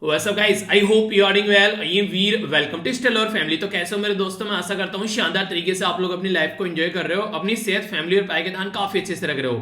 What's up guys? I hope you are doing well. ये वीर welcome to stellar family. तो कैसे हो मेरे दोस्तों? मैं आशा करता हूँ शानदार तरीके से आप लोग अपनी लाइफ को एंजॉय कर रहे हो, अपनी सेहत, फैमिली और पाई के ध्यान काफी अच्छे से रख रहे हो।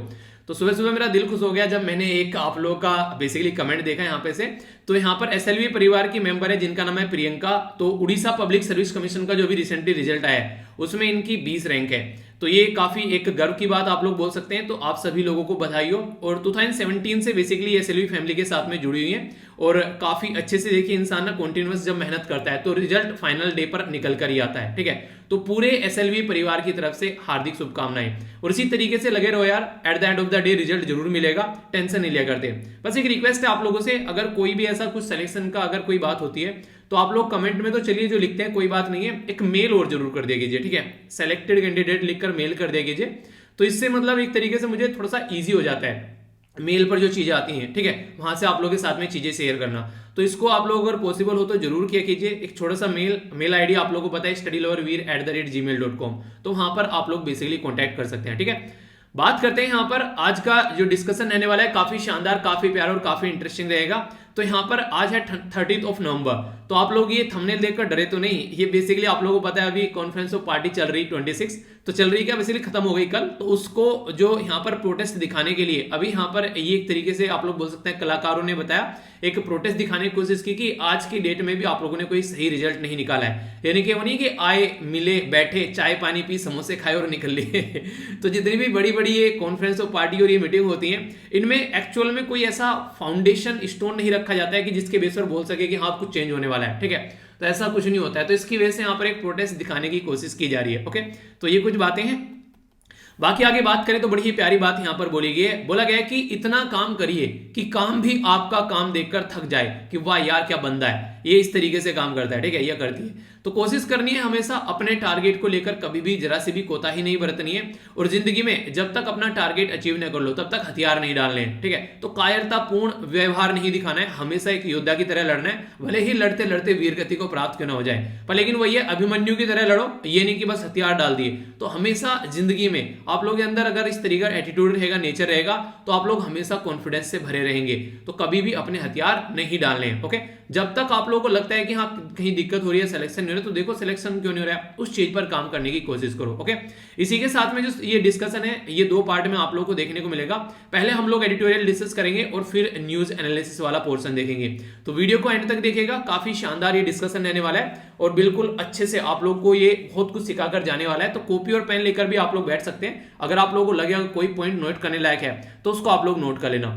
तो सुबह सुबह मेरा दिल खुश हो गया जब मैंने एक आप लोगों का बेसिकली कमेंट देखा यहाँ पे से। तो यहाँ पर एसएलवी परिवार की मेंबर है जिनका नाम है प्रियंका। तो उड़ीसा पब्लिक सर्विस कमीशन का जो भी रिसेंटली रिजल्ट आया है उसमें इनकी 20 रैंक है। तो ये काफी एक गर्व की बात आप लोग बोल सकते हैं। तो आप सभी लोगों को बधाई हो। और 2017 से बेसिकली एसएलवी फैमिली के साथ में जुड़ी हुई है और काफी अच्छे से देखिए इंसान ना कॉन्टिन्यूअस जब मेहनत करता है तो रिजल्ट फाइनल डे पर निकल कर ही आता है। ठीक है, तो पूरे एसएलवी परिवार की तरफ से हार्दिक शुभकामनाएं और इसी तरीके से लगे रहो यार। At the end of the day result जरूर मिलेगा, टेंशन नहीं लिया करते। बस एक रिक्वेस्ट है आप लोगों से, अगर कोई भी ऐसा कुछ सिलेक्शन का अगर कोई बात होती है तो आप लोग कमेंट में तो चलिए जो लिखते हैं कोई बात नहीं है, एक मेल और जरूर कर दिया कीजिए। ठीक है, सेलेक्टेड कैंडिडेट लिखकर मेल कर दिया कीजिए। तो इससे मतलब एक तरीके से मुझे थोड़ा सा ईजी हो जाता है मेल पर जो चीजें आती हैं। ठीक है, वहां से आप लोगों के साथ में चीजें शेयर करना। तो इसको आप लोग अगर पॉसिबल हो तो जरूर किया कीजिए। एक छोटा सा मेल आईडी आप लोगों को पता है studyloverveer@gmail.com। तो वहां पर आप लोग बेसिकली कॉन्टैक्ट कर सकते हैं। ठीक है, बात करते हैं यहाँ पर आज का जो डिस्कशन रहने वाला है, काफी शानदार, काफी प्यारा और काफी इंटरेस्टिंग रहेगा। तो यहाँ पर आज है 30 नवंबर। तो आप लोग ये थंबनेल देखकर डरे तो नहीं? ये बेसिकली आप लोगों को पता है अभी कॉन्फ्रेंस ऑफ पार्टी चल रही 26 तो चल रही, क्या बेसिकली खत्म हो गई कल। तो उसको जो यहाँ पर प्रोटेस्ट दिखाने के लिए अभी यहाँ पर ये एक तरीके से आप लोग बोल सकते हैं कलाकारों ने बताया एक प्रोटेस्ट दिखाने की कोशिश की कि आज की डेट में भी आप लोगों ने कोई सही रिजल्ट नहीं निकाला है। यानी कि वो नहीं कि आए मिले बैठे चाय पानी पी समोसे खाए और निकल लिए तो जितनी भी बड़ी बड़ी ये कॉन्फ्रेंस ऑफ पार्टी और ये मीटिंग होती है इनमें एक्चुअल में कोई ऐसा फाउंडेशन स्टोन नहीं रखा जाता है कि जिसके बेस पर बोल सके कि हाँ कुछ चेंज होने वाला है। ठीक है, तो ऐसा कुछ नहीं होता है। तो इसकी वजह से यहाँ पर एक प्रोटेस्ट दिखाने की कोशिश की जा रही है। ओके, तो ये कुछ बातें हैं। बाकी आगे बात करें तो बड़ी ही प्यारी बात यहां पर बोली गई है। बोला गया है कि इतना काम करिए कि काम भी आपका काम देखकर थक जाए कि वाह यार क्या बंदा है, ये इस तरीके से काम करता है। ठीक है, यह करती है। तो कोशिश करनी है हमेशा अपने टारगेट को लेकर कभी भी जरा सी भी कोताही नहीं बरतनी है। और जिंदगी में जब तक अपना टारगेट अचीव न कर लो तब तक हथियार नहीं डालने हैं। ठीक है, तो कायरतापूर्ण व्यवहार नहीं दिखाना है, हमेशा एक योद्धा की तरह लड़ना है। भले ही लड़ते लड़ते वीरगति को प्राप्त क्यों ना हो जाए, पर लेकिन वही है अभिमन्यु की तरह लड़ो। ये नहीं कि बस हथियार डाल दिए। तो हमेशा जिंदगी में आप लोग के अंदर अगर इस तरीका एटीट्यूड रहेगा, नेचर रहेगा, तो आप लोग हमेशा कॉन्फिडेंस से भरे रहेंगे। तो कभी भी अपने हथियार नहीं डालने हैं। ओके, जब तक आप लोगों को लगता है कि हाँ कहीं दिक्कत हो रही है, सिलेक्शन नहीं हो रहा, तो देखो सिलेक्शन क्यों नहीं हो रहा है, उस चीज पर काम करने की कोशिश करो। ओके, इसी के साथ में जो ये डिस्कशन है ये दो पार्ट में आप लोगों को देखने को मिलेगा। पहले हम लोग एडिटोरियल डिस्कस करेंगे और फिर न्यूज एनालिसिस वाला पोर्शन देखेंगे। तो वीडियो को एंड तक देखिएगा, काफी शानदार ये डिस्कशन रहने वाला है और बिल्कुल अच्छे से आप लोग को ये बहुत कुछ सिखाकर जाने वाला है। तो कॉपी और पेन लेकर भी आप लोग बैठ सकते हैं। अगर आप लोगों को लगेगा कोई पॉइंट नोट करने लायक है तो उसको आप लोग नोट कर लेना।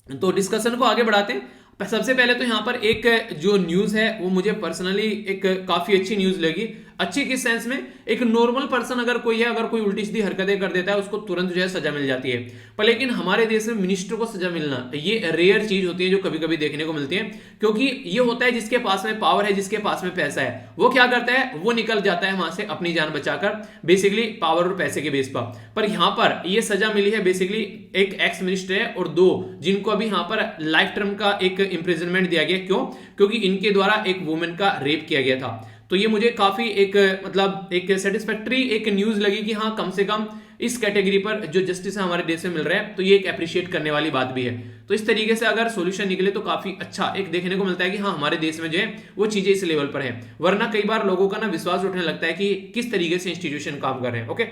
तो डिस्कशन को आगे बढ़ाते हैं। सबसे पहले तो यहां पर एक जो न्यूज है वो मुझे पर्सनली एक काफी अच्छी न्यूज लगी। अच्छी किस सेंस में, एक नॉर्मल पर्सन अगर कोई है, अगर कोई उल्टी सीधी हरकतें कर देता है उसको तुरंत जो है सजा मिल जाती है। पर लेकिन हमारे देश में मिनिस्टर को सजा मिलना ये रेयर चीज होती है जो कभी कभी देखने को मिलती है। क्योंकि ये होता है जिसके पास में पावर है, जिसके पास में पैसा है, वो क्या करता है, वो निकल जाता है वहां से अपनी जान बचाकर, बेसिकली पावर और पैसे के बेस पर यहां पर ये सजा मिली है बेसिकली एक एक्स मिनिस्टर है और दो जिनको अभी यहां पर लाइफ टर्म का एक इंप्रिजनमेंट दिया गया। क्यों? क्योंकि इनके द्वारा एक वुमेन का रेप किया गया था। तो ये मुझे काफी एक मतलब एक सेटिस्फैक्टरी एक न्यूज लगी कि हाँ कम से कम इस कैटेगरी पर जो जस्टिस हमारे देश में मिल रहा है तो ये एक अप्रिशिएट करने वाली बात भी है। तो इस तरीके से अगर सॉल्यूशन निकले तो काफी अच्छा एक देखने को मिलता है कि हाँ हमारे देश में जो है वो चीजें इस लेवल पर है। वरना कई बार लोगों का ना विश्वास उठने लगता है कि किस तरीके से इंस्टीट्यूशन काम कर रहे हैं। ओके,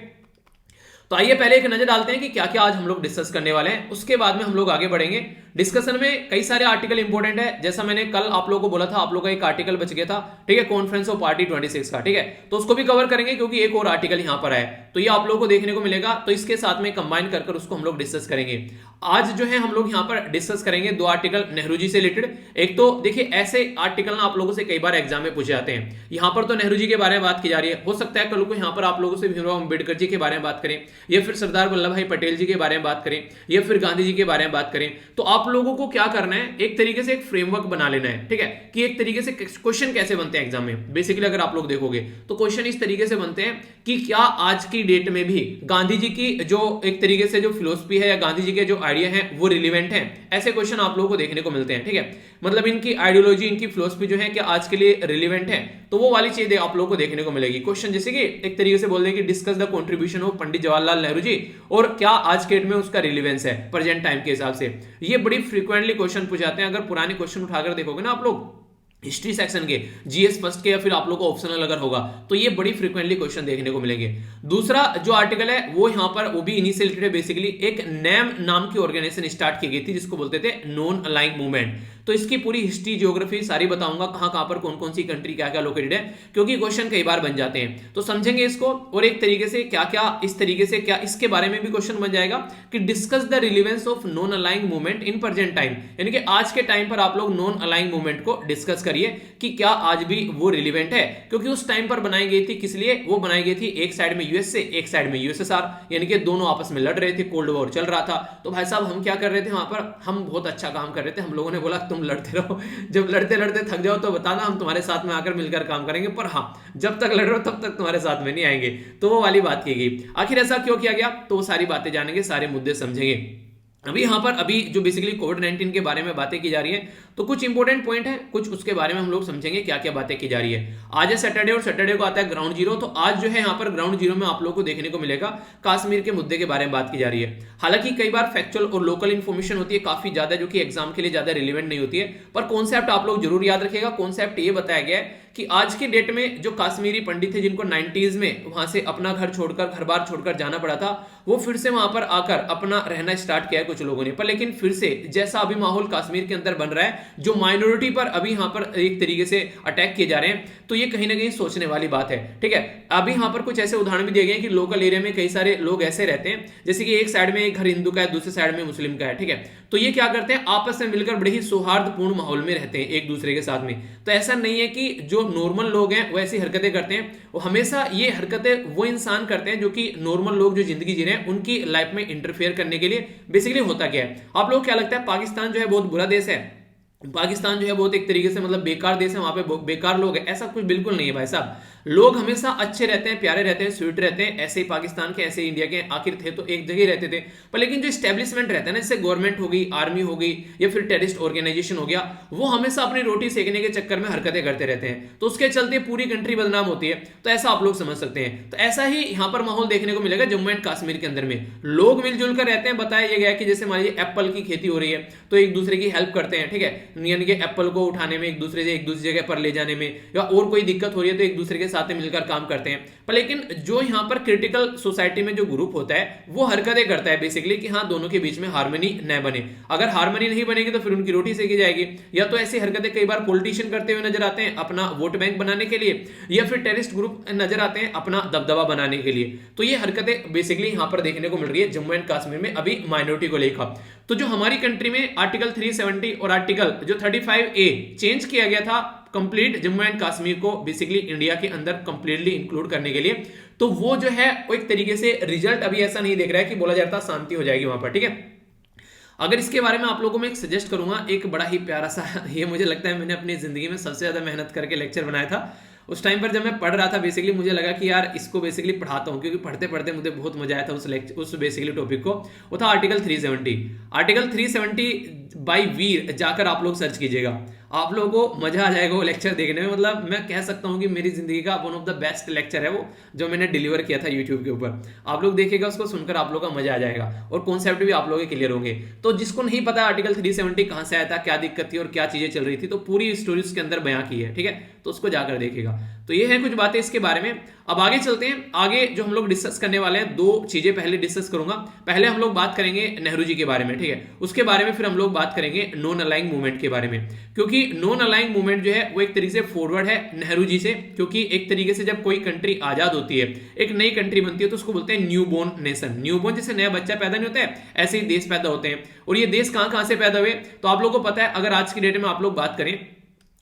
तो आइए पहले एक नजर डालते हैं कि क्या क्या आज हम लोग डिस्कस करने वाले हैं, उसके बाद में हम लोग आगे बढ़ेंगे। डिस्कशन में कई सारे आर्टिकल इंपॉर्टेंट है। जैसा मैंने कल आप लोगों को बोला था, आप लोगों का एक आर्टिकल बच गया था। ठीक है, कॉन्फ्रेंस ऑफ पार्टी 26 का। ठीक है, तो उसको भी कवर करेंगे क्योंकि एक और आर्टिकल यहां पर है तो ये आप लोगों को देखने को मिलेगा। तो इसके साथ में कंबाइन कर उसको हम लोग डिस्कस करेंगे। आज जो है हम लोग यहाँ पर डिस्कस करेंगे दो आर्टिकल नेहरू जी से रिलेटेड। एक तो देखिए ऐसे आर्टिकल ना आप लोगों से कई बार एग्जाम में पूछे जाते हैं। यहाँ पर तो नेहरू जी के बारे में बात की जा रही है, हो सकता है कल को यहाँ पर आप लोगों से भीमराव अम्बेडकर जी के बारे में बात करें, या फिर सरदार वल्लभ भाई पटेल जी के बारे में बात करें, या फिर गांधी जी के बारे में बात करें। तो आप लोगों को क्या करना है, एक तरीके से एक फ्रेमवर्क बना लेना है। ठीक है, कि एक तरीके से क्वेश्चन कैसे बनते हैं एग्जाम में। बेसिकली अगर आप लोग देखोगे तो क्वेश्चन इस तरीके से बनते हैं कि क्या आज की डेट में भी गांधी जी की जो एक तरीके से जो फिलोसफी है या गांधी जी के जो आइडिया है वो रिलेवेंट है। ऐसे क्वेश्चन आप लोगों को देखने को मिलते हैं। ठीक है, मतलब इनकी आइडियोलॉजी, इनकी फिलोसफी जो है क्या आज के लिए रिलेवेंट है, तो वो वाली चीजें आप लोगों को देखने को मिलेगी। क्वेश्चन जैसे कि एक तरीके से बोल दें कि discuss the contribution of Pandit Jawaharlal Nehru ji और क्या आज के डेट में उसका रिलेवेंस है प्रेजेंट टाइम के हिसाब से। ये बड़ी बड़ी फ्रीक्वेंटली क्वेश्चन पूछ जाते हैं। अगर पुराने क्वेश्चन उठाकर देखोगे ना आप लोग हिस्ट्री सेक्शन के, जीएस फर्स्ट के, या फिर आप लोग को ऑप्शनल अगर होगा तो ये बड़ी फ्रीक्वेंटली क्वेश्चन देखने को मिलेंगे। दूसरा जो आर्टिकल है वो यहाँ पर वो भी इन्हीं से रिलेटेड, बेसिकली एक नैम नाम की ऑर्गेनाइजेशन स्टार्ट की गई थी जिसको बोलते थे नॉन अलाइंग मूवमेंट। तो इसकी पूरी हिस्ट्री जियोग्राफी सारी बताऊंगा, कहां कहां पर कौन कौन सी कंट्री क्या क्या लोकेटेड है, क्योंकि क्वेश्चन कई बार बन जाते हैं तो समझेंगे इसको। और एक तरीके से क्या क्या इस तरीके से क्या इसके बारे में भी क्वेश्चन बन जाएगा कि discuss the relevance of non aligned movement in present time, यानी कि आज के टाइम पर आप लोग नॉन अलाइंग मूवमेंट को डिस्कस करिए कि क्या आज भी वो रिलेवेंट है। क्योंकि उस टाइम पर बनाई गई थी, किस लिए वो बनाई गई थी, एक साइड में यूएसए एक साइड में यूएसएसआर, यानी कि दोनों आपस में लड़ रहे थे, कोल्ड वॉर चल रहा था। तो भाई साहब हम क्या कर रहे थे वहां पर, हम बहुत अच्छा काम कर रहे थे। हम लोगों ने बोला तुम लड़ते रहो, जब लड़ते लड़ते थक जाओ तो बताना, हम तुम्हारे साथ में आकर मिलकर काम करेंगे, पर हाँ जब तक लड़ रहे हो तब तक तुम्हारे साथ में नहीं आएंगे। तो वो वाली बात की गई। आखिर ऐसा क्यों किया गया, तो वो सारी बातें जानेंगे, सारे मुद्दे समझेंगे। अभी यहाँ पर अभी जो बेसिकली कोविड-19 के बारे में बातें की जा रही है, तो कुछ इंपॉर्टेंट पॉइंट है, कुछ उसके बारे में हम लोग समझेंगे क्या क्या बातें की जा रही है। आज है सैटरडे और सैटरडे को आता है ग्राउंड जीरो। तो आज जो है यहाँ पर ग्राउंड जीरो में आप लोगों को देखने को मिलेगा कश्मीर के मुद्दे के बारे में बात की जा रही है। हालांकि कई बार फैक्चुअल और लोकल इन्फॉर्मेशन होती है काफी ज्यादा, जो कि एग्जाम के लिए ज्यादा रिलेवेंट नहीं होती है, पर कॉन्सेप्ट आप लोग जरूर याद रखिएगा। कॉन्सेप्ट ये बताया गया है कि आज की डेट में जो कश्मीरी पंडित थे जिनको 90s में वहां से अपना घर छोड़कर, घर बार छोड़कर जाना पड़ा था, वो फिर से वहां पर आकर अपना रहना स्टार्ट किया है कुछ लोगों ने। पर लेकिन फिर से जैसा अभी माहौल कश्मीर के अंदर बन रहा है, जो माइनॉरिटी पर अभी यहाँ पर एक तरीके से अटैक किए जा रहे हैं, तो ये कहीं ना कहीं सोचने वाली बात है। ठीक है, अभी यहाँ पर कुछ ऐसे उदाहरण भी दिए गए हैं कि लोकल एरिया में कई सारे लोग ऐसे रहते हैं, जैसे कि एक साइड में एक घर हिंदू का है, दूसरे साइड में मुस्लिम का है। ठीक है, तो ये क्या करते हैं, आपस में मिलकर बड़े ही सौहार्दपूर्ण माहौल में रहते हैं एक दूसरे के साथ में। तो ऐसा नहीं है कि जो नॉर्मल लोग हैं वो ऐसी हरकतें करते हैं, वो हमेशा ये हरकतें वो इंसान करते हैं जो कि नॉर्मल लोग जो जिंदगी जी रहे हैं उनकी लाइफ में इंटरफेयर करने के लिए। बेसिकली होता क्या है, आप लोग क्या लगता है, पाकिस्तान जो है बहुत बुरा देश है, पाकिस्तान जो है बहुत एक तरीके से मतलब बेकार देश है, वहां पे बेकार लोग हैं, ऐसा कुछ बिल्कुल नहीं है भाई साहब। लोग हमेशा अच्छे रहते हैं, प्यारे रहते हैं, स्वीट रहते हैं। ऐसे ही पाकिस्तान के, ऐसे इंडिया के आखिर थे तो एक जगह ही रहते थे। पर लेकिन जो स्टैब्लिशमेंट रहता है ना, जैसे गवर्नमेंट हो गई, आर्मी हो गई, या फिर टेररिस्ट ऑर्गेनाइजेशन हो गया, वो हमेशा अपनी रोटी सेकने के चक्कर में हरकतें करते रहते हैं, तो उसके चलते पूरी कंट्री बदनाम होती है। तो ऐसा आप लोग समझ सकते हैं। तो ऐसा ही यहाँ पर माहौल देखने को मिलेगा जम्मू एंड कश्मीर के अंदर में। लोग मिलजुल कर रहते हैं। बताया गया कि जैसे मान लीजिए एप्पल की खेती हो रही है तो एक दूसरे की हेल्प करते हैं। ठीक है, यानी कि एप्पल को उठाने में, एक दूसरे से एक दूसरी जगह पर ले जाने में, या और कोई दिक्कत हो रही है तो एक दूसरे के साथ मिलकर काम करते हैं। पर लेकिन जो यहां पर क्रिटिकल सोसाइटी में जो ग्रुप होता है वो हरकतें करता है बेसिकली कि हाँ दोनों के बीच में हार्मनी न बने। अगर हार्मनी नहीं बनेगी तो फिर उनकी रोटी सेकी जाएगी। या तो ऐसी हरकतें कई बार पॉलिटिशियन करते हुए नजर आते हैं अपना वोट बैंक बनाने के लिए, या फिर टेररिस्ट ग्रुप नजर आते हैं अपना दबदबा बनाने के लिए। तो ये हरकतें बेसिकली यहां पर देखने को मिल रही है जम्मू एंड कश्मीर में अभी माइनॉरिटी को लेकर। तो जो हमारी कंट्री में आर्टिकल 370 और आर्टिकल जो 35A चेंज किया गया था कंप्लीट जम्मू एंड कश्मीर को बेसिकली इंडिया के अंदर कंप्लीटली इंक्लूड करने के लिए, तो वो जो है वो एक तरीके से रिजल्ट अभी ऐसा नहीं देख रहा है कि बोला जाता शांति हो जाएगी वहां पर। ठीक है, अगर इसके बारे में आप लोगों में एक सजेस्ट करूंगा, एक बड़ा ही प्यारा सा, ये मुझे लगता है मैंने अपनी जिंदगी में सबसे ज्यादा मेहनत करके लेक्चर बनाया था। उस टाइम पर जब मैं पढ़ रहा था बेसिकली मुझे लगा कि यार इसको बेसिकली पढ़ाता हूँ, क्योंकि पढ़ते पढ़ते मुझे बहुत मजा आया था उस बेसिकली टॉपिक को। वो था आर्टिकल 370। आर्टिकल 370 बाय वीर जाकर आप लोग सर्च कीजिएगा, आप लोगों को मजा आ जाएगा वो लेक्चर देखने में। मतलब मैं कह सकता हूँ कि मेरी जिंदगी का one of the best lecture है वो, जो मैंने डिलीवर किया था यूट्यूब के ऊपर। आप लोग देखिएगा, उसको सुनकर आप लोगों का मजा आ जाएगा और कॉन्सेप्ट भी आप लोगों के क्लियर होंगे। तो जिसको नहीं पता आर्टिकल 370 कहां से आया था, क्या दिक्कत थी और क्या चीजें चल रही थी, तो पूरी स्टोरी उसके अंदर बयां की है। ठीक है, तो उसको जाकर देखिएगा। तो ये है कुछ बातें इसके बारे में। अब आगे चलते हैं। आगे जो हम लोग डिस्कस करने वाले हैं, दो चीजें पहले डिस्कस करूंगा। पहले हम लोग बात करेंगे नेहरू जी के बारे में। ठीक है, उसके बारे में फिर हम लोग बात करेंगे नॉन अलाइंग मूवमेंट के बारे में, क्योंकि नॉन अलाइंग मूवमेंट जो है वो एक तरीके से फॉरवर्ड है नेहरू जी से। क्योंकि एक तरीके से जब कोई कंट्री आजाद होती है, एक नई कंट्री बनती है, तो उसको बोलते हैं new born nation. New born जैसे नया बच्चा पैदा नहीं होता है, ऐसे ही देश पैदा होते हैं। और ये देश कहां कहां से पैदा हुए तो आप लोगों को पता है। अगर आज की डेट में आप लोग बात करें,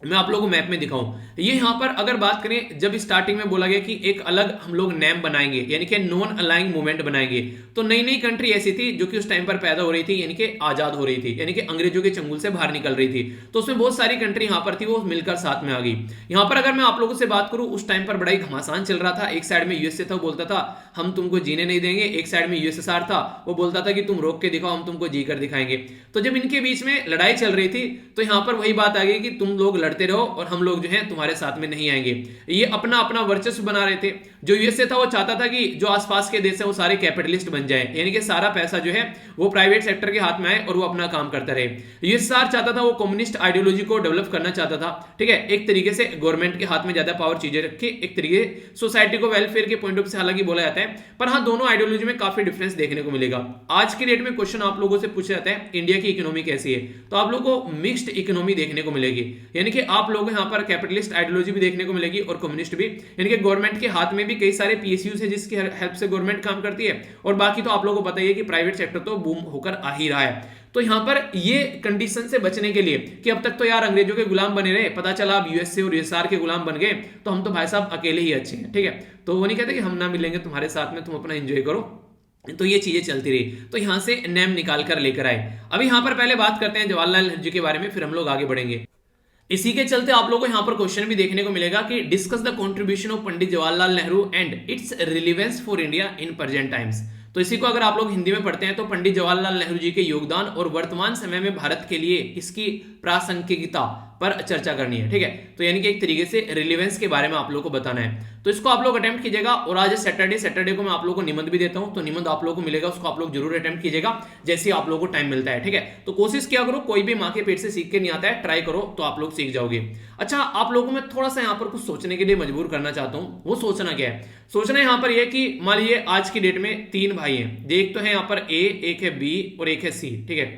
मैं आप लोगों को मैप में दिखाऊं, ये यहां पर अगर बात करें, जब स्टार्टिंग में बोला गया कि एक अलग हम लोग नेम बनाएंगे, यानी कि नॉन अलाइंग मूवमेंट बनाएंगे, तो नई नई कंट्री ऐसी थी जो कि उस टाइम पर पैदा हो रही थी, यानी कि आजाद हो रही थी, यानी कि अंग्रेजों के चंगुल से बाहर निकल रही थी। तो उसमें बहुत सारी कंट्री यहां पर थी, वो मिलकर साथ में आ गई। यहां पर अगर मैं आप लोगों से बात करूं, उस टाइम पर बड़ा ही घमासान चल रहा था। एक साइड में यूएसए था, वो बोलता था हम तुमको जीने नहीं देंगे। एक साइड में यूएसएसआर था, वो बोलता था कि तुम रोक के दिखाओ, हम तुमको जी कर दिखाएंगे। तो जब इनके बीच में लड़ाई चल रही थी, तो यहां पर वही बात आ गई कि तुम लोग लड़ लड़ते रहो और हम लोग जो है तुम्हारे साथ में नहीं आएंगे। ये अपना अपना वर्चस्व बना रहे थे। जो यूएसए था वो चाहता था कि जो आसपास के देश है वो सारे कैपिटलिस्ट बन जाए, यानी कि सारा पैसा जो है वो प्राइवेट सेक्टर के हाथ में आए और वो अपना काम करता रहे। यूएसआर चाहता था, वो कम्युनिस्ट आइडियोलॉजी को डेवलप करना चाहता था, ठीक है, एक तरीके से गवर्नमेंट के हाथ में ज्यादा पावर चीजें रख के, एक तरीके सोसाइटी को वेलफेयर के पॉइंट ऑफ से हालांकि बोला जाता है, पर हाँ दोनों आइडियोलॉजी में काफी डिफरेंस देखने को मिलेगा। आज की डेट में क्वेश्चन आप लोगों से पूछा जाता है इंडिया की इकोनॉमी कैसी है, तो आप लोगों को मिक्स्ड इकोनॉमी देखने को मिलेगी, यानी कि आप लोग यहाँ पर कैपिटलिस्ट आइडियोलॉजी भी देखने को मिलेगी और कम्युनिस्ट भी, यानी कि गवर्नमेंट के हाथ में भी कई सारे पीएसयू है जिसकी हेल्प से गवर्नमेंट काम करती है, और बाकी तो आप लोगों को पता ही है कि प्राइवेट सेक्टर तो बूम होकर आ ही रहा है। तो यहां पर ये कंडीशन से बचने के लिए कि अब तक तो यार अंग्रेजों के गुलाम बने रहे, पता चला अब यूएसए और यूएसआर के गुलाम बन गए, तो हम तो भाई साहब अकेले ही अच्छे हैं, ठीक है, तो वो नहीं कहते कि हम ना मिलेंगे तुम्हारे साथ में, तुम अपना एंजॉय करो। तो ये चीजें चलती रही, तो यहां से नेम निकाल कर लेकर आए। अभी यहां पर पहले बात करते हैं जवाहरलाल नेहरू जी के बारे में, फिर हम लोग आगे बढ़ेंगे। इसी के चलते आप लोगों को यहां पर क्वेश्चन भी देखने को मिलेगा कि discuss the contribution of Pandit Jawaharlal Nehru and it's relevance for India in present times. तो इसी को अगर आप लोग हिंदी में पढ़ते हैं तो पंडित जवाहरलाल नेहरू जी के योगदान और वर्तमान समय में भारत के लिए इसकी प्रासंगिकता पर चर्चा करनी है, ठीक है, तो यानी कि एक तरीके से रिलेवेंस के बारे में आप लोगों को बताना है। तो इसको आप लोग अटेम्प्ट कीजिएगा, और आज सैटरडे को मैं आप लोगों को निबंध भी देता हूं, तो निबंध आप लोगों को मिलेगा, उसको आप लोग जरूर अटेम्प्ट कीजिएगा जैसे आप लोगों को टाइम मिलता है, ठीक है। तो कोशिश किया करो, कोई भी माँ के पेट से सीख के नहीं आता है, ट्राई करो तो आप लोग सीख जाओगे। अच्छा, आप लोगों को मैं थोड़ा सा यहाँ पर कुछ सोचने के लिए मजबूर करना चाहता हूँ। वो सोचना क्या है? सोचना यहाँ पर यह कि मान लीजिए आज की डेट में 3 भाई हैं, एक तो है यहाँ पर ए, एक है बी और एक है सी, ठीक है।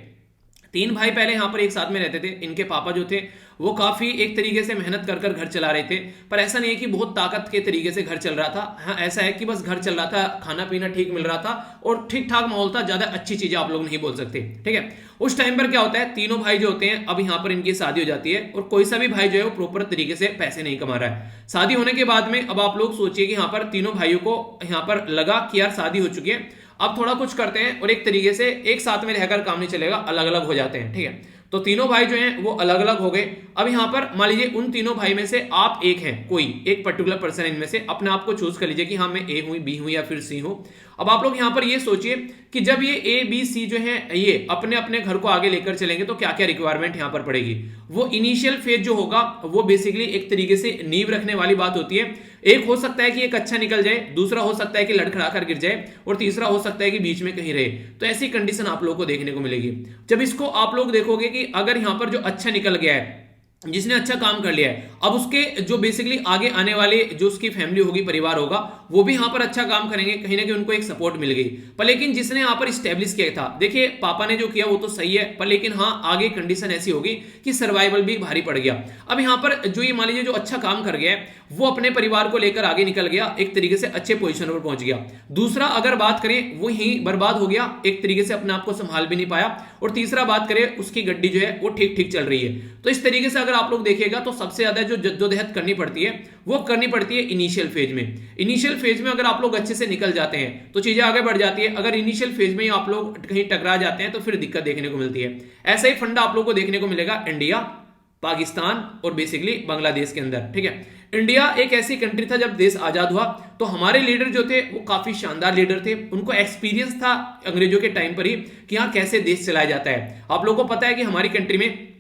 3 भाई पहले यहाँ पर एक साथ में रहते थे। इनके पापा जो थे वो काफी एक तरीके से मेहनत कर कर घर चला रहे थे, पर ऐसा नहीं है कि बहुत ताकत के तरीके से घर चल रहा था। हाँ, ऐसा है कि बस घर चल रहा था, खाना पीना ठीक मिल रहा था और ठीक ठाक माहौल था, ज्यादा अच्छी चीजें आप लोग नहीं बोल सकते, ठीक है। उस टाइम पर क्या होता है, तीनों भाई जो होते हैं, अब यहाँ पर इनकी शादी हो जाती है और कोई सा भी भाई जो है वो प्रॉपर तरीके से पैसे नहीं कमा रहा है। शादी होने के बाद में अब आप लोग सोचिए कि यहाँ पर तीनों भाइयों को यहाँ पर लगा कि यार शादी हो चुकी है, अब थोड़ा कुछ करते हैं और एक तरीके से एक साथ में रहकर काम नहीं चलेगा, अलग अलग हो जाते हैं, ठीक है। तो तीनों भाई जो हैं वो अलग अलग हो गए। अब यहाँ पर मान लीजिए उन तीनों भाई में से आप एक हैं, कोई एक पर्टिकुलर पर्सन इनमें से अपने आप को चूज कर लीजिए कि हाँ मैं ए हूं, बी हूं या फिर सी हूं। अब आप लोग यहाँ पर ये सोचिए कि जब ये ए बी सी जो है ये अपने अपने घर को आगे लेकर चलेंगे तो क्या क्या रिक्वायरमेंट यहाँ पर पड़ेगी। वो इनिशियल फेज जो होगा वो बेसिकली एक तरीके से नींव रखने वाली बात होती है। एक हो सकता है कि एक अच्छा निकल जाए, दूसरा हो सकता है कि लड़खड़ा कर गिर जाए, और तीसरा हो सकता है कि बीच में कहीं रहे। तो ऐसी कंडीशन आप लोगों को देखने को मिलेगी। जब इसको आप लोग देखोगे कि अगर यहाँ पर जो अच्छा निकल गया है, जिसने अच्छा काम कर लिया है, अब उसके जो बेसिकली आगे आने वाले जो उसकी फैमिली होगी, परिवार होगा, वो भी यहाँ पर अच्छा काम करेंगे, कहीं ना कहीं उनको एक सपोर्ट मिल गई। पर लेकिन जिसने यहाँ पर स्टेब्लिश किया था, देखिए पापा ने जो किया वो तो सही है, पर लेकिन हाँ आगे कंडीशन ऐसी होगी कि सर्वाइवल भी भारी पड़ गया। अब यहाँ पर जो ये मान लीजिए जो अच्छा काम कर गया है वो अपने परिवार को लेकर आगे निकल गया, एक तरीके से अच्छे पोजीशन पर पहुंच गया। दूसरा अगर बात करें वो ही बर्बाद हो गया, एक तरीके से अपने आप को संभाल भी नहीं पाया। और तीसरा बात करें उसकी गड्डी जो है वो ठीक ठीक चल रही है। तो इस तरीके से अगर आप लोग देखिएगा तो सबसे ज्यादा जो जद्दोजहद करनी पड़ती है वो करनी पड़ती है इनिशियल फेज में। इनिशियल फेज में अगर आप लोग अच्छे से निकल जाते हैं तो चीजें आगे बढ़ जाती है। अगर इनिशियल फेज में ही आप लोग कहीं टकरा जाते हैं तो फिर दिक्कत देखने को मिलती है। ऐसा ही फंडा आप लोग को देखने को मिलेगा इंडिया, पाकिस्तान और बेसिकली बांग्लादेश के अंदर, ठीक है। इंडिया एक ऐसी कंट्री था, जब देश आजाद हुआ तो हमारे लीडर जो थे वो काफी शानदार लीडर थे। उनको एक्सपीरियंस था अंग्रेजों के टाइम पर ही कि यहाँ कैसे देश चलाया जाता है। आप लोगों को पता है कि हमारी कंट्री में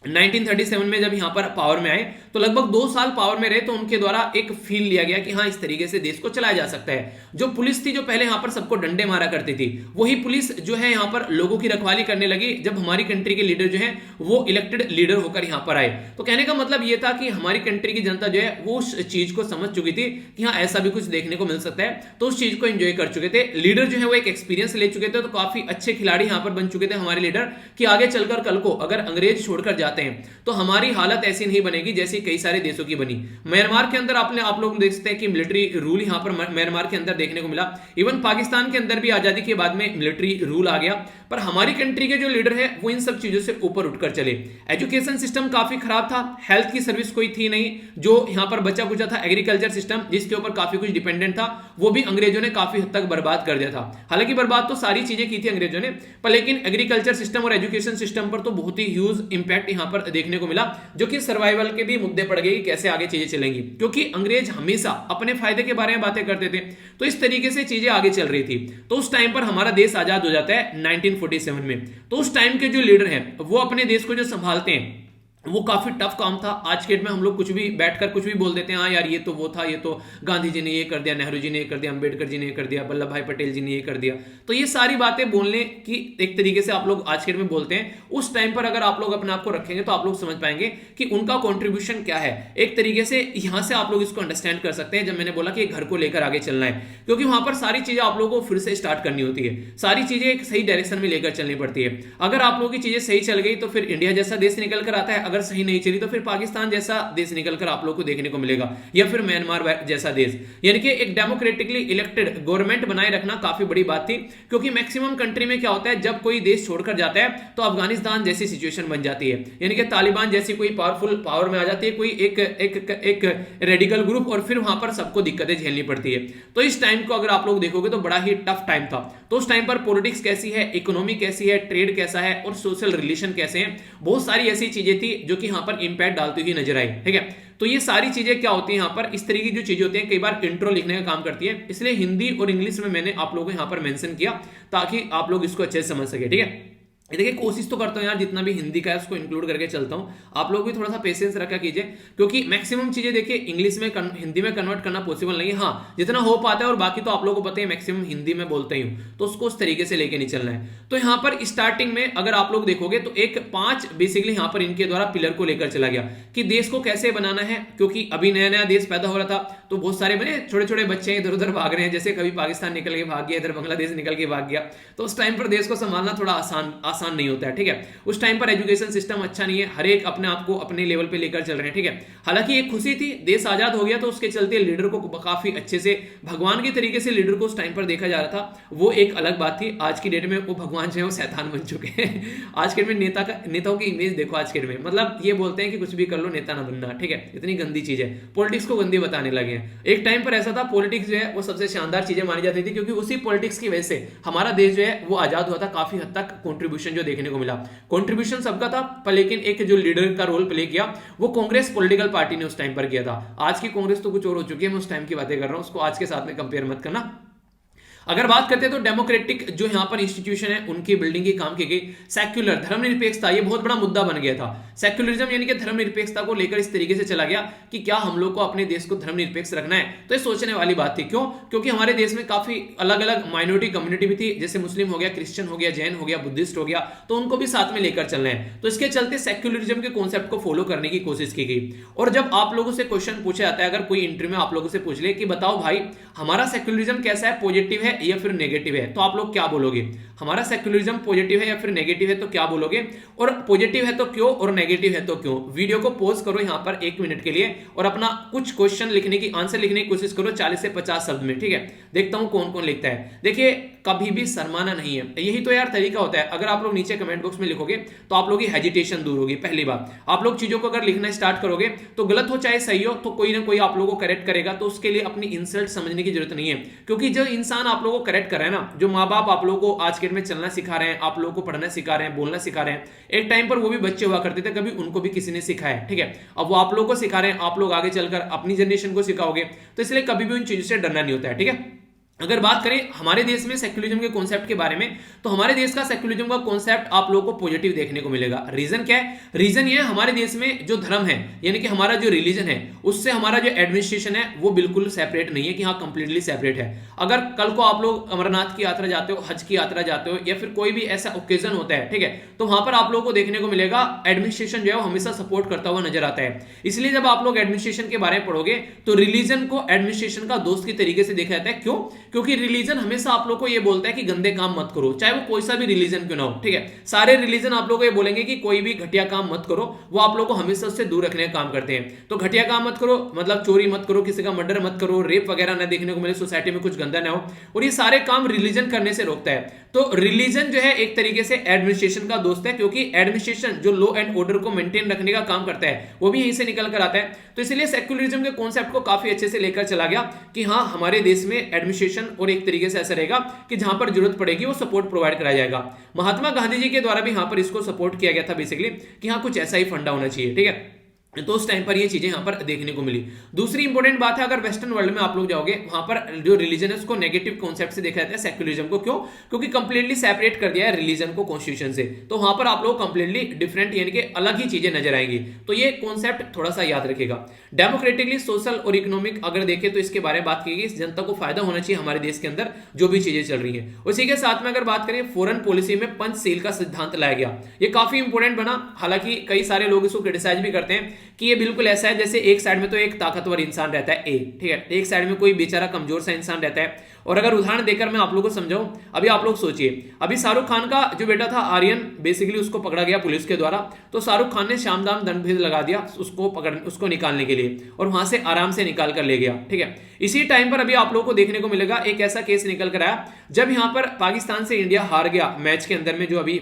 1937 में जब यहां पर पावर में आए तो लगभग 2 साल पावर में रहे, तो उनके द्वारा एक फील लिया गया कि हाँ इस तरीके से देश को चलाया जा सकता है। जो पुलिस थी जो पहले यहां पर सबको डंडे मारा करती थी, वही पुलिस जो है यहां पर लोगों की रखवाली करने लगी जब हमारी कंट्री के लीडर जो है वो इलेक्टेड लीडर होकर यहां पर आए। तो कहने का मतलब ये था कि हमारी कंट्री की जनता जो है वो उस चीज को समझ चुकी थी कि हाँ ऐसा भी कुछ देखने को मिल सकता है, तो उस चीज को एंजॉय कर चुके थे। लीडर जो है वो एक एक्सपीरियंस ले चुके थे, तो काफी अच्छे खिलाड़ी यहां पर बन चुके थे हमारे लीडर कि आगे चलकर कल को अगर अंग्रेज छोड़कर जाते हैं तो हमारी हालत ऐसी नहीं बनेगी जैसी कई सारे देशों की बनी। म्यांमार के अंदर आप लोग देख सकते हैं कि मिलिट्री रूल यहां पर म्यांमार के अंदर देखने को मिला। इवन पाकिस्तान के अंदर भी आजादी के बाद में मिलिट्री रूल आ गया, पर हमारी कंट्री के जो लीडर है वो इन सब चीजों से ऊपर उठकर चले। एजुकेशन सिस्टम काफी खराब था, हेल्थ की सर्विस कोई थी नहीं, जो यहां पर बचा कुचा था एग्रीकल्चर सिस्टम जिसके ऊपर काफी कुछ डिपेंडेंट था, वो भी अंग्रेजों ने काफी हद तक बर्बाद कर दिया था। हालांकि बर्बाद तो सारी चीजें की थी अंग्रेजों ने, पर लेकिन एग्रीकल्चर सिस्टम और एजुकेशन सिस्टम पर तो बहुत ही ह्यूज इंपैक्ट यहां पर देखने को मिला, जो कि सर्वाइवल के भी मुद्दे पड़ गए कि कैसे आगे चीजें चलेंगी, क्योंकि अंग्रेज हमेशा अपने फायदे के बारे में बातें करते थे। तो इस तरीके से चीजें आगे चल रही थी। तो उस टाइम पर हमारा देश आजाद हो जाता है 1947 में। तो उस टाइम के जो लीडर हैं वो अपने देश को जो संभालते हैं वो काफी टफ काम था। आज के डेट में हम लोग कुछ भी बैठकर कुछ भी बोल देते हैं, हाँ यार ये तो वो था, ये तो गांधी जी ने ये कर दिया, नेहरू जी ने ये कर दिया, अंबेडकर जी ने ये कर दिया, वल्लभ भाई पटेल जी ने ये कर दिया। तो ये सारी बातें बोलने की एक तरीके से आप लोग आज के डेट में बोलते हैं। उस टाइम पर अगर आप लोग अपने आप को रखेंगे तो आप लोग समझ पाएंगे कि उनका कॉन्ट्रीब्यूशन क्या है। एक तरीके से यहां से आप लोग इसको अंडरस्टैंड कर सकते हैं जब मैंने बोला कि घर को लेकर आगे चलना है, क्योंकि वहां पर सारी चीजें आप लोगों को फिर से स्टार्ट करनी होती है, सारी चीजें एक सही डायरेक्शन में लेकर चलनी पड़ती है। अगर आप लोगों की चीजें सही चल गई तो फिर इंडिया जैसा देश निकल कर आता है, अगर सही नहीं चली तो फिर पाकिस्तान जैसा देश निकलकर आप लोग को देखने को मिलेगा, या फिर म्यांमार जैसा देश। यानी कि एक डेमोक्रेटिकली इलेक्टेड गवर्नमेंट बनाए रखना काफी बड़ी बात थी, क्योंकि मैक्सिमम कंट्री में क्या होता है, जब कोई देश छोड़कर जाता है तो अफगानिस्तान जैसी सिचुएशन बन जाती है, यानी कि तालिबान जैसी कोई पावरफुल पावर में आ जाती है कोई एक रेडिकल ग्रुप, और फिर वहां पर सबको दिक्कतें झेलनी पड़ती है। तो इस टाइम को अगर आप लोग देखोगे तो बड़ा ही टफ टाइम था। तो उस टाइम पर पॉलिटिक्स कैसी है, इकोनॉमी कैसी है, ट्रेड कैसा है, और सोशल रिलेशन कैसे हैं, बहुत सारी ऐसी चीजें थी जो कि यहां पर इंपैक्ट डालती हुई नजर आई। ठीक है, तो ये सारी चीजें क्या होती है, यहां पर इस तरीके की जो चीजें होती हैं कई बार इंट्रो लिखने का काम करती है, इसलिए हिंदी और इंग्लिश में मैंने आप लोगों को यहां पर मेंशन किया ताकि आप लोग इसको अच्छे से समझ सके। ठीक है, देखिए कोशिश तो करता हूं यार जितना भी हिंदी का है उसको इंक्लूड करके चलता हूं, आप लोग भी थोड़ा सा पेशेंस रखा कीजिए, क्योंकि मैक्सिमम चीजें देखिए इंग्लिश में हिंदी में कन्वर्ट करना पॉसिबल नहीं है। हाँ, जितना हो पाता है, और बाकी तो आप लोगों को पता है मैक्सिमम हिंदी में बोलते ही हूं, तो उसको उस तरीके से लेके नहीं चलना है। तो यहां पर स्टार्टिंग में अगर आप लोग देखोगे तो एक 5 बेसिकली यहां पर इनके द्वारा पिलर को लेकर चला गया कि देश को कैसे बनाना है, क्योंकि अभी नया नया देश पैदा हो रहा था, तो बहुत सारे बने छोटे छोटे बच्चे इधर उधर भाग रहे हैं, जैसे कभी पाकिस्तान निकल के भाग गया, इधर बांग्लादेश निकल के भाग गया, तो उस टाइम पर देश को संभालना थोड़ा आसान नहीं होता है। ठीक है, उस टाइम पर एजुकेशन सिस्टम अच्छा नहीं है, हर एक अपने आप को अपने लेवल पे लेकर चल रहे हैं। ठीक है, हालांकि एक खुशी थी, देश आजाद हो गया तो उसके चलते लीडर को काफी अच्छे से भगवान के तरीके से लीडर को उस टाइम पर देखा जा रहा था, वो एक अलग बात थी। आज की डेट में वो भगवान जो है वो शैतान बन चुके हैं। आज के डेट में नेताओं की इमेज देखो, आज के डेट में मतलब ये बोलते हैं कि कुछ भी कर लो, नेता ना बनना। ठीक है, इतनी गंदी चीज है, पॉलिटिक्स को गंदी बताने लगे हैं। एक टाइम पर ऐसा था, पॉलिटिक्स जो है वो सबसे शानदार चीजें मानी जाती थी, क्योंकि उसी पॉलिटिक्स की वजह से हमारा देश जो है वो आजाद हुआ था। काफी हद तक कॉन्ट्रीब्यूशन जो देखने को मिला, कॉन्ट्रीब्यूशन सबका था, पर लेकिन एक जो लीडर का रोल प्ले किया वो कांग्रेस पॉलिटिकल पार्टी ने उस टाइम पर किया था। आज की कांग्रेस तो कुछ और हो चुकी है, मैं उस टाइम की बातें कर रहा हूं, उसको आज के साथ में कंपेयर मत करना। अगर बात करते हैं तो डेमोक्रेटिक जो यहां पर इंस्टीट्यूशन है उनकी बिल्डिंग की काम की गई। सेक्युलर धर्मनिरपेक्षता ये बहुत बड़ा मुद्दा बन गया था। सेक्युलरिज्म यानी कि धर्मनिरपेक्षता को लेकर इस तरीके से चला गया कि क्या हम लोग को अपने देश को धर्मनिरपेक्ष रखना है, तो ये सोचने वाली बात थी। क्यों? क्योंकि हमारे देश में काफी अलग अलग माइनॉरिटी कम्युनिटी भी थी, जैसे मुस्लिम हो गया, क्रिश्चियन हो गया, जैन हो गया, बुद्धिस्ट हो गया, तो उनको भी साथ में लेकर चलना है। तो इसके चलते सेक्युलरिज्म के कॉन्सेप्ट को फॉलो करने की कोशिश की गई। और जब आप लोगों से क्वेश्चन पूछा जाता है, अगर कोई इंटरव्यू में आप लोगों से पूछ ले कि बताओ भाई हमारा सेक्युलरिज्म कैसा है, पॉजिटिव है या फिर नेगेटिव है, तो आप लोग क्या बोलोगे? हमारा सेक्युलरिज्म पॉजिटिव है या फिर नेगेटिव है, तो क्या बोलोगे? और पॉजिटिव है तो क्यों, और नेगेटिव है तो क्यों? वीडियो को पॉज करो यहां पर 1 मिनट के लिए और अपना कुछ क्वेश्चन लिखने की, आंसर लिखने की कोशिश करो 40 से 50 शब्द में। ठीक है, देखता हूं कौन कौन लिखता है। देखिए कभी भी शर्माना नहीं है, यही तो यार तरीका होता है। अगर आप लोग नीचे कमेंट बॉक्स में लिखोगे तो आप लोगों की हेजिटेशन दूर होगी। पहली बात, आप लोग चीजों को अगर लिखना स्टार्ट करोगे तो गलत हो चाहे सही हो, तो कोई ना कोई आप लोगों को करेक्ट करेगा, तो उसके लिए अपनी इंसल्ट समझने की जरूरत नहीं है। क्योंकि जो इंसान आप लोगों को करेक्ट कर रहा है ना, जो माँ बाप आप लोगों को आज के डेट में चलना सिखा रहे हैं, आप लोगों को पढ़ना सिखा रहे हैं, बोलना सिखा रहे हैं, एक टाइम पर वो भी बच्चे हुआ करते थे, कभी उनको भी किसी ने सिखाया। ठीक है, अब वो आप लोगों को सिखा रहे हैं, आप लोग आगे चलकर अपनी जनरेशन को सिखाओगे, तो इसलिए कभी भी उन चीजों से डरना नहीं होता है। ठीक है, अगर बात करें हमारे देश में सेक्युलरिज्म के कॉन्सेप्ट के बारे में, तो हमारे देश का सेक्युलरिज्म का कॉन्सेप्ट आप लोगों को पॉजिटिव देखने को मिलेगा। रीजन क्या है? रीजन ये है, हमारे देश में जो धर्म है यानी कि हमारा जो रिलीजन है, उससे हमारा जो एडमिनिस्ट्रेशन है वो बिल्कुल सेपरेट नहीं है कि हाँ कंप्लीटली सेपरेट है। अगर कल को आप लोग अमरनाथ की यात्रा जाते हो, हज की यात्रा जाते हो, या फिर कोई भी ऐसा ओकेजन होता है, ठीक है, तो वहां पर आप लोगों को देखने को मिलेगा एडमिनिस्ट्रेशन जो है वो हमेशा सपोर्ट करता हुआ नजर आता है। इसलिए जब आप लोग एडमिनिस्ट्रेशन के बारे में पढ़ोगे तो रिलीजन को एडमिनिस्ट्रेशन का दोस्त की तरीके से देखा जाता है। क्यों? क्योंकि रिलीजन हमेशा आप लोग को ये बोलता है कि गंदे काम मत करो, चाहे वो कोई सा भी रिलीजन क्यों ना हो। ठीक है, सारे रिलीजन आप लोग को ये बोलेंगे कि कोई भी घटिया काम मत करो, वो आप लोग को हमेशा उससे दूर रखने का काम करते हैं। तो घटिया काम मत करो मतलब चोरी मत करो, किसी का मर्डर मत करो, रेप वगैरह ना देखने को मिले, सोसाइटी में कुछ गंदा ना हो, और ये सारे काम रिलीजन करने से रोकता है। तो रिलीजन जो है एक तरीके से एडमिनिस्ट्रेशन का दोस्त है, क्योंकि एडमिनिस्ट्रेशन जो लॉ एंड ऑर्डर को मेंटेन रखने का काम करता है वो भी यहीं से निकल कर आता है। तो इसलिए सेक्युलरिज्म के कॉन्सेप्ट को काफी अच्छे से लेकर चला गया कि हाँ हमारे देश में एडमिनिस्ट्रेशन और एक तरीके से ऐसा रहेगा कि जहां पर जरूरत पड़ेगी वो सपोर्ट प्रोवाइड कराया जाएगा। महात्मा गांधी जी के द्वारा भी यहां पर इसको सपोर्ट किया गया था बेसिकली कि हाँ कुछ ऐसा ही फंडा होना चाहिए। ठीक है, तो उस टाइम पर ये चीजें यहां पर देखने को मिली। दूसरी इंपॉर्टेंट बात है, अगर वेस्टर्न वर्ल्ड में आप लोग जाओगे वहां पर जो रिलीजन है उसको नेगेटिव कॉन्सेप्ट से देखा जाता है, सेक्युलरिज्म को। क्यों? क्योंकि कंप्लीटली सेपरेट कर दिया है रिलीजन को कॉन्स्टिट्यूशन से, तो वहां पर आप लोग कंप्लीटली डिफरेंट यानी कि अलग ही चीजें नजर आएंगी। तो ये कॉन्सेप्ट थोड़ा सा याद रखेगा। डेमोक्रेटिकली सोशल और इकोनॉमिक अगर देखें तो इसके बारे में बात की गई, जनता को फायदा होना चाहिए हमारे देश के अंदर जो भी चीजें चल रही है। उसी के साथ में अगर बात करें फॉरेन पॉलिसी में पंचशील का सिद्धांत लाया गया, ये काफी इंपॉर्टेंट बना। हालांकि कई सारे लोग इसको क्रिटिसाइज भी करते हैं कि ये बिल्कुल ऐसा है जैसे एक साइड में तो एक ताकतवर इंसान रहता है, ठीक है, एक साइड में कोई बेचारा कमजोर सा इंसान रहता है। और अगर उदाहरण देकर मैं आप लोगों को समझाऊं, अभी आप लोग सोचिए, अभी शाहरुख खान का जो बेटा था आर्यन, बेसिकली उसको पकड़ा गया पुलिस के द्वारा, तो शाहरुख खान ने शाम दाम दंड भेद लगा दिया उसको निकालने के लिए, और वहां से आराम से निकाल कर ले गया, ठीक है। इसी टाइम पर अभी आप लोगों को देखने को मिलेगा एक ऐसा केस निकल कर आया जब यहां पर पाकिस्तान से इंडिया हार गया मैच के अंदर में, जो अभी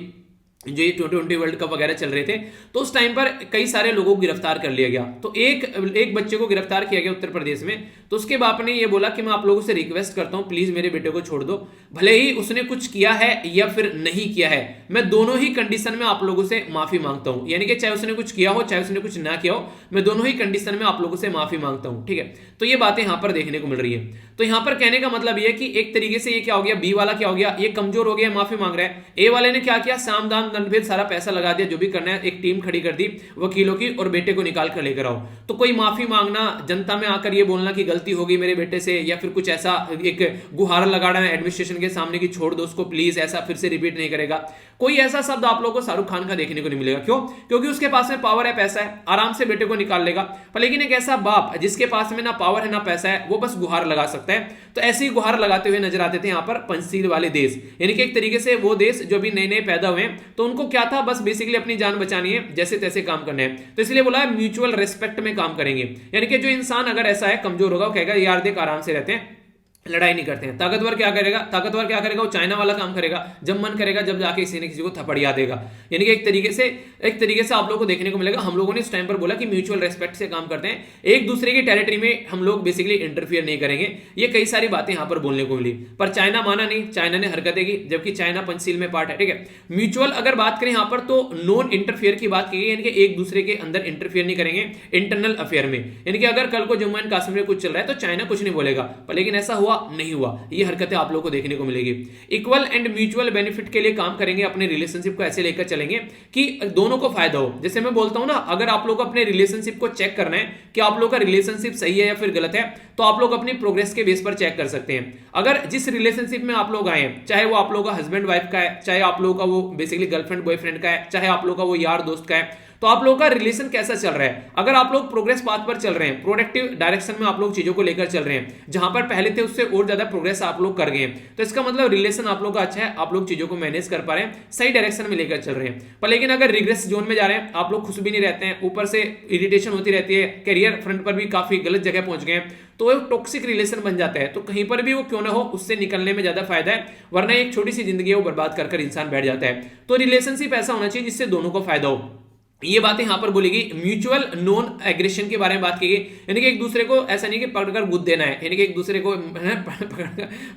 जो ये T20 वर्ल्ड कप वगैरह चल रहे थे, तो उस टाइम पर कई सारे लोगों को गिरफ्तार कर लिया गया। तो एक बच्चे को गिरफ्तार किया गया उत्तर प्रदेश में। तो उसके बाप ने ये बोला कि मैं आप लोगों से रिक्वेस्ट करता हूं प्लीज मेरे बेटे को छोड़ दो, भले ही उसने कुछ किया है या फिर नहीं किया है, मैं दोनों ही कंडीशन में आप लोगों से माफी मांगता हूं। यानी कि चाहे उसने कुछ किया हो चाहे उसने कुछ ना किया हो, मैं दोनों ही कंडीशन में आप लोगों से माफी मांगता हूं, ठीक है। तो ये बातें यहां पर देखने को मिल रही है। तो यहां पर कहने का मतलब ये कि एक तरीके से ये क्या हो गया, बी वाला क्या हो गया, ये कमजोर हो गया, माफी मांग रहा है। ए वाले ने क्या किया, साम दाम दंड भेद सारा पैसा लगा दिया, जो भी करना है, एक टीम खड़ी कर दी वकीलों की और बेटे को निकाल कर लेकर आओ। तो कोई माफी मांगना, जनता में आकर ये बोलना कि गलती हो गई मेरे बेटे से, या फिर कुछ ऐसा एक गुहार लगाना है एडमिनिस्ट्रेशन के सामने कि छोड़ दो उसको प्लीज, ऐसा फिर से रिपीट नहीं करेगा, कोई ऐसा शब्द आप लोगों को शाहरुख खान का देखने को नहीं मिलेगा। क्यों? क्योंकि उसके पास में पावर है, पैसा है, आराम से बेटे को निकाल लेगा। पर लेकिन एक ऐसा बाप जिसके पास में ना पावर है ना पैसा है, वो बस गुहार लगा सकता है। तो ऐसे ही गुहार लगाते हुए नजर आते थे यहाँ पर पंचशील वाले देश, यानी कि एक तरीके से वो देश जो भी नए नए पैदा हुए हैं, तो उनको क्या था, बस बेसिकली अपनी जान बचानी है, जैसे तैसे काम करने हैं। तो इसलिए बोला है म्यूचुअल रेस्पेक्ट में काम करेंगे, यानी कि जो इंसान अगर ऐसा है कमजोर होगा, वो कहेगा यार देख आराम से रहते हैं, लड़ाई नहीं करते हैं। ताकतवर क्या करेगा, वो चाइना वाला काम करेगा, जब मन करेगा जब जाके किसी ने किसी को थपड़िया देगा। यानी कि एक तरीके से आप लोगों को देखने को मिलेगा। हम लोगों ने इस टाइम पर बोला कि म्यूचुअल रेस्पेक्ट से काम करते हैं, एक दूसरे की टेरिटरी में हम लोग बेसिकली इंटरफियर नहीं करेंगे। ये कई सारी बातें यहां पर बोलने को मिली, पर चाइना माना नहीं, चाइना ने हरकतें की, जबकि चाइना पंचशील में पार्ट है, ठीक है। म्यूचुअल अगर बात करें यहां पर तो नॉन इंटरफियर की बात की गई, यानी कि एक दूसरे के अंदर इंटरफियर नहीं करेंगे इंटरनल अफेयर में। यानी कि अगर कल को जम्मू एंड कश्मीर में कुछ चल रहा है तो चाइना कुछ नहीं बोलेगा, पर लेकिन ऐसा हुआ नहीं हुआ। ये हरकतें आप लोगों को देखने को मिलेगी। इक्वल एंड म्यूचुअल बेनिफिट के लिए काम करेंगे, अपने रिलेशनशिप को ऐसे लेकर चलेंगे कि दोनों को फायदा हो। जैसे मैं बोलता हूं ना, अगर आप लोग को अपने रिलेशनशिप को चेक करना है कि आप लोग का रिलेशनशिप सही है या फिर गलत है, तो आप लोग अपनी प्रोग्रेस के बेस पर चेक कर सकते हैं। अगर जिस रिलेशनशिप में आप लोग आए हैं, चाहे वो आप लोग का हस्बैंड वाइफ का है, चाहे आप लोग का वो बेसिकली गर्लफ्रेंड बॉयफ्रेंड का है, चाहे आप लोग का वो यार दोस्त का है, तो आप लोगों का रिलेशन कैसा चल रहा है। अगर आप लोग प्रोग्रेस पाथ पर चल रहे हैं, प्रोडक्टिव डायरेक्शन में आप लोग चीजों को लेकर चल रहे हैं, जहां पर पहले थे उससे और ज्यादा प्रोग्रेस आप लोग कर गए हैं, तो इसका मतलब रिलेशन आप लोग का अच्छा है, आप लोग चीजों को मैनेज कर पा रहे हैं, सही डायरेक्शन में लेकर चल रहे हैं। पर लेकिन अगर रिग्रेस जोन में जा रहे हैं, आप लोग खुश भी नहीं रहते हैं, ऊपर से इरिटेशन होती रहती है, करियर फ्रंट पर भी काफी गलत जगह पहुंच गए हैं, तो वो टॉक्सिक रिलेशन बन जाता है। तो कहीं पर भी वो क्यों ना हो, उससे निकलने में ज्यादा फायदा है, वरना एक छोटी सी जिंदगी है वो बर्बाद कर इंसान बैठ जाता है। तो रिलेशनशिप ऐसा होना चाहिए जिससे दोनों को फायदा हो। ये बातें यहां पर बोली गई। म्यूचुअल नॉन एग्रेशन के बारे में बात की गई, यानी कि एक दूसरे को ऐसा नहीं कि पकड़कर गुद देना है, यानी कि एक दूसरे को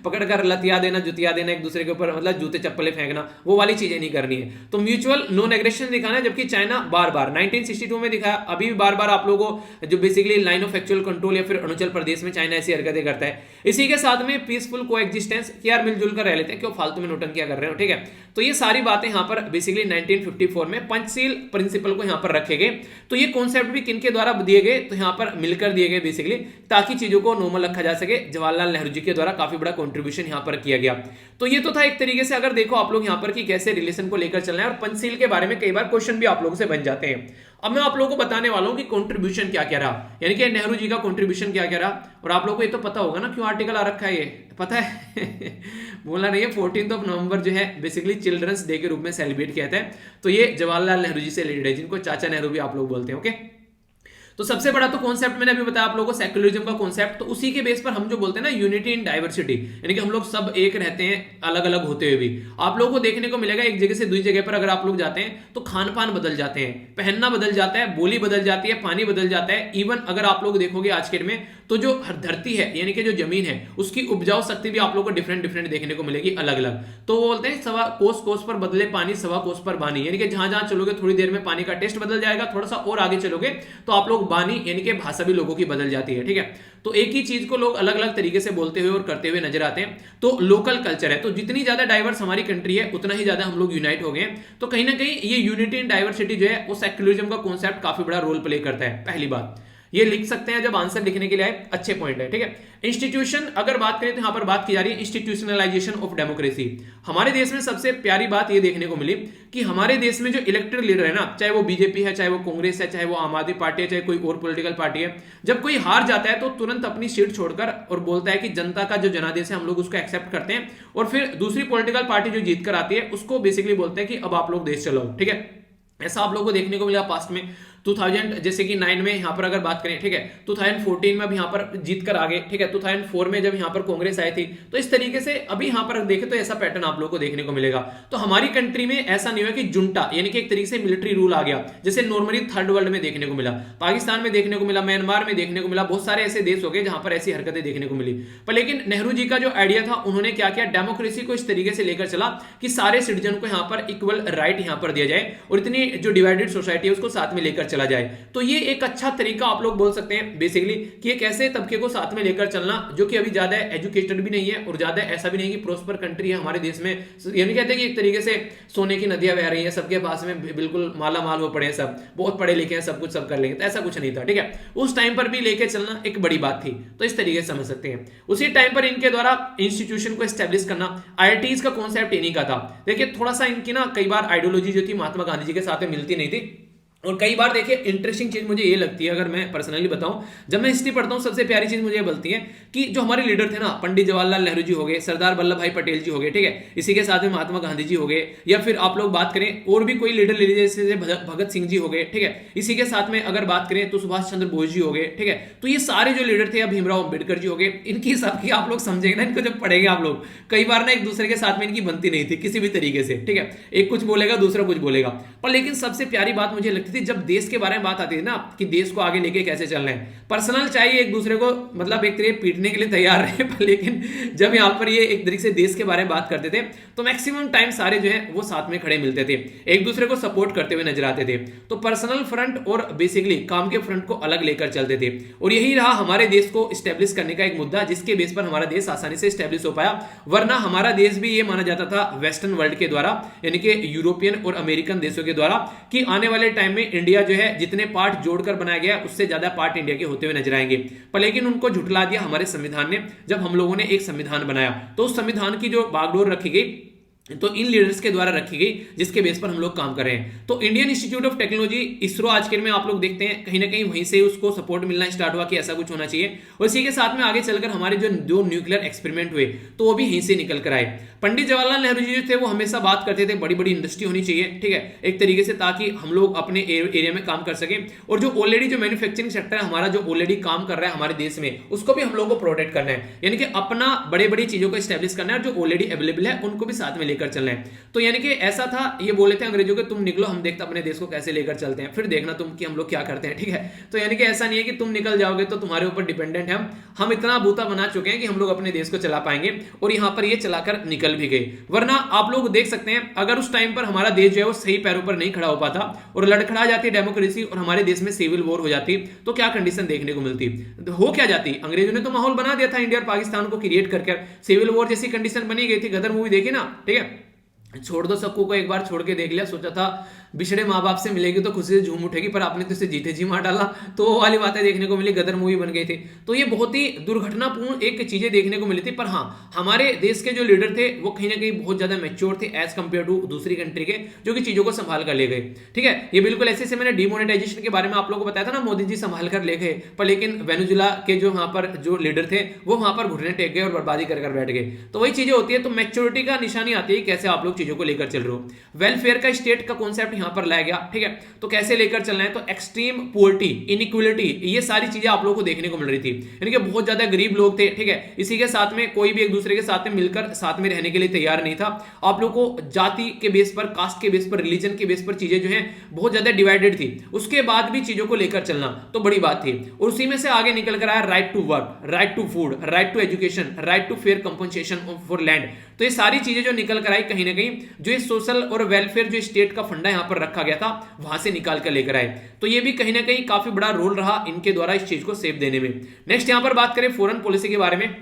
पकड़कर लतिया देना, जुतिया देना, एक दूसरे के ऊपर मतलब जूते चप्पलें फेंकना, वो वाली चीजें नहीं करनी है। तो म्यूचुअल नॉन एग्रेशन दिखाना है, जबकि चाइना बार बार 1962 में दिखाया, अभी भी बार बार आप लोगों को जो basically line of actual control या फिर अरुणाचल प्रदेश में चाइना ऐसी हरकतें करता है। इसी के साथ में पीसफुल को एग्जिस्टेंस, यार मिलजुल कर रह लेते हैं, क्यों फालतू में नोटंकियां कर रहे हो, ठीक है। तो ये सारी बातें यहां पर बेसिकली 1954 में पंचशील प्रिंसिपल को यहां पर रखे गए। तो ये कॉन्सेप्ट भी किनके द्वारा दिए गए, तो यहां पर मिलकर दिए गए बेसिकली, ताकि चीजों को नॉर्मल रखा जा सके। जवाहरलाल नेहरू जी के द्वारा काफी बड़ा कंट्रीब्यूशन यहां पर किया गया। तो ये तो था एक तरीके से, अगर देखो आप लोग यहां पर कि कैसे रिलेशन को लेकर चलना है, और पंचशील के बारे में कई बार क्वेश्चन भी आप लोगों से बन जाते हैं। अब मैं आप लोगों को बताने वाला हूं कि कंट्रीब्यूशन क्या क्या रहा, यानी कि नेहरू जी का कंट्रीब्यूशन क्या क्या रहा। और आप लोगों को ये तो पता होगा ना क्यों आर्टिकल आ रखा है, ये पता है बोला नहीं है। 14 नवंबर जो है बेसिकली चिल्ड्रंस डे के रूप में सेलिब्रेट किया जाता है। तो ये जवाहरलाल नेहरू जी से रिलेटेड है, जिनको चाचा नेहरू भी आप लोग बोलते हैं, ओके। तो सबसे बड़ा तो कॉन्सेप्ट मैंने अभी बताया आप लोगों को, सेक्युलरिज्म का कॉन्सेप्ट। तो उसी के बेस पर हम जो बोलते हैं ना यूनिटी इन डाइवर्सिटी, यानी कि हम लोग सब एक रहते हैं अलग अलग होते हुए भी। आप लोगों को देखने को मिलेगा एक जगह से दूसरी जगह पर अगर आप लोग जाते हैं तो खान पान बदल जाते हैं, पहनना बदल जाता है, बोली बदल जाती है, पानी बदल जाता है। इवन अगर आप लोग देखोगे आज के में तो जो धरती है यानी कि जो जमीन है उसकी उपजाऊ शक्ति भी आप लोग को डिफरेंट डिफरेंट देखने को मिलेगी, अलग अलग। तो वो बोलते हैं सवा कोस कोस पर बदले पानी, सवा कोस पर बानी, यानी कि जहां जहां चलोगे थोड़ी देर में पानी का टेस्ट बदल जाएगा, थोड़ा सा और आगे चलोगे तो आप लोग बानी यानी कि भाषा भी लोगों की बदल जाती है। ठीक है, तो एक ही चीज को लोग अलग अलग तरीके से बोलते हुए और करते हुए नजर आते हैं। तो लोकल कल्चर है, तो जितनी ज्यादा डाइवर्स हमारी कंट्री है उतना ही ज्यादा हम लोग यूनाइट हो गए हैं। तो कहीं ना कहीं ये यूनिटी इन डाइवर्सिटी जो है वो सेक्युलरिज्म का कॉन्सेप्ट काफी बड़ा रोल प्ले करता है। पहली बात ये लिख सकते हैं जब आंसर लिखने के लिए आए, अच्छे पॉइंट है। ठीक है, इंस्टीट्यूशन अगर बात करें तो यहां पर बात की जा रही है इंस्टीट्यूशनलाइजेशन ऑफ डेमोक्रेसी। हमारे देश में सबसे प्यारी बात ये देखने को मिली कि हमारे देश में जो इलेक्टेड लीडर है ना, चाहे वो बीजेपी है, चाहे वो कांग्रेस है, चाहे वो आम आदमी पार्टी है, चाहे कोई और पॉलिटिकल पार्टी है, जब कोई हार जाता है तो तुरंत अपनी सीट छोड़कर और बोलता है कि जनता का जो जनादेश है हम लोग उसको एक्सेप्ट करते हैं, और फिर दूसरी पॉलिटिकल पार्टी जो जीत कर आती है उसको बेसिकली बोलते हैं कि अब आप लोग देश चलाओ। ठीक है, ऐसा आप लोगों को देखने को मिला पास्ट में 2000 जैसे कि 9 में यहाँ पर अगर बात करें, ठीक है, 2014 में अब यहाँ पर जीत कर आ गए। ठीक है, 2004 में जब यहाँ पर कांग्रेस आई थी, तो इस तरीके से अभी यहाँ पर देखें तो ऐसा पैटर्न आप लोगों को देखने को मिलेगा। तो हमारी कंट्री में ऐसा नहीं हुआ कि जुंटा यानी कि एक तरीके से मिलिट्री रूल आ गया, जैसे नॉर्मली थर्ड वर्ल्ड में देखने को मिला, पाकिस्तान में देखने को मिला, म्यांमार में देखने को मिला, बहुत सारे ऐसे देश हो गए जहां पर ऐसी हरकतें देखने को मिली। पर लेकिन नेहरू जी का जो आइडिया था, उन्होंने क्या किया, डेमोक्रेसी को इस तरीके से लेकर चला कि सारे सिटीजन को यहाँ पर इक्वल राइट यहाँ पर दिया जाए और इतनी जो डिवाइडेड सोसाइटी है उसको साथ में लेकर चला जाए। तो ये एक अच्छा तरीका आप लोग बोल सकते हैं बेसिकली कि एक ऐसे तबके को साथ में लेकर चलना जो कि अभी ज्यादा एजुकेटेड भी नहीं है और ज्यादा ऐसा भी नहीं कि प्रोस्पर कंट्री है हमारे देश में, यानी कहते हैं कि एक तरीके से सोने की नदियां बह रही हैं, सबके पास में बिल्कुल माला माल हो पड़े हैं, सब बहुत पढ़े लिखे हैं, सब कुछ सब कर लेंगे, तो ऐसा कुछ नहीं था। ठीक है, उस टाइम पर भी लेकर चलना एक बड़ी बात थी, तो इस तरीके से समझ सकते हैं। उसी टाइम पर इनके द्वारा इंस्टीट्यूशन को एस्टेब्लिश करना, आईआईटीज का कॉन्सेप्ट इन्हीं का था। देखिए थोड़ा सा इनकी ना कई बार आइडियोलॉजी जो थी महात्मा गांधी जी के साथ में मिलती नहीं थी, और कई बार देखिए इंटरेस्टिंग चीज मुझे ये लगती है, अगर मैं पर्सनली बताऊं, जब मैं हिस्ट्री पढ़ता हूं सबसे प्यारी चीज मुझे ये बोलती है कि जो हमारे लीडर थे ना, पंडित जवाहरलाल नेहरू जी हो गए, सरदार वल्लभ भाई पटेल जी हो गए, ठीक है, इसी के साथ में महात्मा गांधी जी हो गए, या फिर आप लोग बात करें और भी कोई लीडर ले लीजिए जैसे भगत सिंह जी हो गए, ठीक है, इसी के साथ में अगर बात करें तो सुभाष चंद्र बोस जी हो गए। ठीक है, तो ये सारे जो लीडर थे, या भीमराव अम्बेडकर जी हो गए, इनकी सबकी आप लोग समझेंगे ना, इनको जब पढ़ेंगे आप लोग, कई बार ना एक दूसरे के साथ में इनकी बनती नहीं थी किसी भी तरीके से। ठीक है, एक कुछ बोलेगा दूसरा कुछ बोलेगा, पर लेकिन सबसे प्यारी बात मुझे लगती थी जब देश के बारे में बात आती है ना कि देश को आगे लेके कैसे चलना है, पर्सनल चाहिए एक दूसरे को मतलब एक तरीके पीटने के लिए तैयार रहे, पर लेकिन जब यहां पर ये एक तरीके से देश के बारे में बात करते थे तो मैक्सिमम टाइम सारे जो है वो साथ में खड़े मिलते थे, एक दूसरे को सपोर्ट करते हुए नजर आते थे। तो पर्सनल फ्रंट और बेसिकली काम के फ्रंट को अलग लेकर चलते थे, और यही रहा हमारे देश को स्टैब्लिश करने का एक मुद्दा, जिसके बेस पर हमारा देश आसानी से स्टैब्लिश हो पाया। वरना हमारा देश भी ये माना जाता था वेस्टर्न वर्ल्ड के द्वारा, यानी कि यूरोपियन और अमेरिकन देशों के द्वारा, कि आने वाले टाइम में इंडिया जो है जितने पार्ट जोड़कर बनाया गया उससे ज्यादा पार्ट इंडिया के होते हुए नजर आएंगे। पर लेकिन उनको झुठला दिया हमारे संविधान ने, जब हम लोगों ने एक संविधान बनाया तो उस संविधान की जो बागडोर रखी गई तो इन लीडर्स के द्वारा रखी गई, जिसके बेस पर हम लोग काम कर रहे हैं। तो Indian institute of technology ISRO आज के में आप लोग देखते हैं कहीं ना कहीं वहीं से उसको सपोर्ट मिलना स्टार्ट हुआ कि ऐसा कुछ होना चाहिए, और इसी के साथ में आगे चलकर हमारे जो दो न्यूक्लियर एक्सपेरिमेंट हुए तो वो भी यहीं से निकल कर आए। पंडित जवाहरलाल नेहरू जी जो थे वो हमेशा बात करते थे बड़ी बड़ी इंडस्ट्री होनी चाहिए, ठीक है, एक तरीके से, ताकि हम लोग अपने एरिया में काम कर सकें, और जो ऑलरेडी जो मैन्युफैक्चरिंग सेक्टर है हमारा, जो ऑलरेडी काम कर रहा है हमारे देश में, उसको भी हम लोग को प्रोटेक्ट करना है, यानी कि अपना बड़े बड़ी चीजों को स्टैब्लिश करना है, जो ऑलरेडी अवेलेबल है उनको भी साथ में लेकर चलना है। तो यानी कि ऐसा था, ये बोले थे अंग्रेजों के, तुम निकलो हम देखते अपने देश को कैसे लेकर चलते हैं, फिर देखना तुम कि हम लोग क्या करते हैं। ठीक है, तो यानी कि ऐसा नहीं है कि तुम निकल जाओगे तो तुम्हारे ऊपर डिपेंडेंट है हम इतना बूता बना चुके हैं कि हम लोग अपने देश को चला पाएंगे, और यहां पर ये चलाकर निकल भी गए। वरना आप लोग देख सकते हैं अगर उस टाइम पर हमारा देश जो है वो सही पैरों पर नहीं खड़ा हो पाता और लड़खड़ा जाती डेमोक्रेसी और हमारे देश में सिविल वॉर हो जाती, तो क्या कंडीशन देखने को मिलती, हो क्या जाती। अंग्रेजों ने तो माहौल बना दिया था इंडिया और पाकिस्तान को क्रिएट करके, सिविल वॉर जैसी कंडीशन बनी गई थी। गदर मूवी देखी ना, ठीक है, छोड़ दो सबको को एक बार छोड़ के देख लिया, सोचा था बिछड़े माँ बाप से मिलेगी तो खुशी से झूम उठेगी, पर आपने तो इसे जीते जी मार डाला, तो वो वाली बातें देखने को मिली, गदर मूवी बन गई थी। तो ये बहुत ही दुर्घटनापूर्ण एक चीजें देखने को मिली थी। पर हाँ, हमारे देश के जो लीडर थे वो कहीं ना कहीं बहुत ज्यादा मैच्योर थे एज कंपेयर टू दूसरी कंट्री के, जो कि चीजों को संभाल कर ले गए। ठीक है, ये बिल्कुल ऐसे से मैंने डिमोनेटाइजेशन के बारे में आप लोगों को बताया था ना, मोदी जी संभाल कर ले गए, पर लेकिन वेनेजुएला के जो वहां पर जो लीडर थे वो वहां पर घुटने टेक गए और बर्बादी कर बैठ गए। तो वही चीजें होती है, तो मैच्योरिटी का निशानी आती है कैसे आप लोग चीजों को लेकर चल रहे हो। वेलफेयर का स्टेट का कॉन्सेप्ट यहाँ पर लाया गया, ठीक है। तो कैसे लेकर चलना है, तो एक्सट्रीम पोवर्टी, इनइक्वलिटी, ये सारी चीजें आप लोगों को देखने को मिल रही थी, यानी कि बहुत ज्यादा गरीब लोग थे, ठीक है। इसी के साथ में कोई भी एक दूसरे के साथ में मिलकर साथ में रहने के लिए तैयार नहीं था। आप लोग को जाति के बेस पर, कास्ट के बेस पर, रिलीजन के बेस पर चीजें जो है बहुत ज्यादा डिवाइडेड थी। उसके बाद भी चीजों को लेकर चलना तो बड़ी बात थी। और उसी में से आगे निकल कर आया right to work, right to food, right to education, right to fair compensation for land. तो ये सारी चीजें जो निकल कर आई कहीं ना कहीं, जो ये सोशल और वेलफेयर जो स्टेट का फंडा यहां पर रखा गया था, वहां से निकाल कर लेकर आए। तो ये भी कहीं ना कहीं काफी बड़ा रोल रहा इनके द्वारा इस चीज को सेव देने में। नेक्स्ट यहां पर बात करें फॉरेन पॉलिसी के बारे में,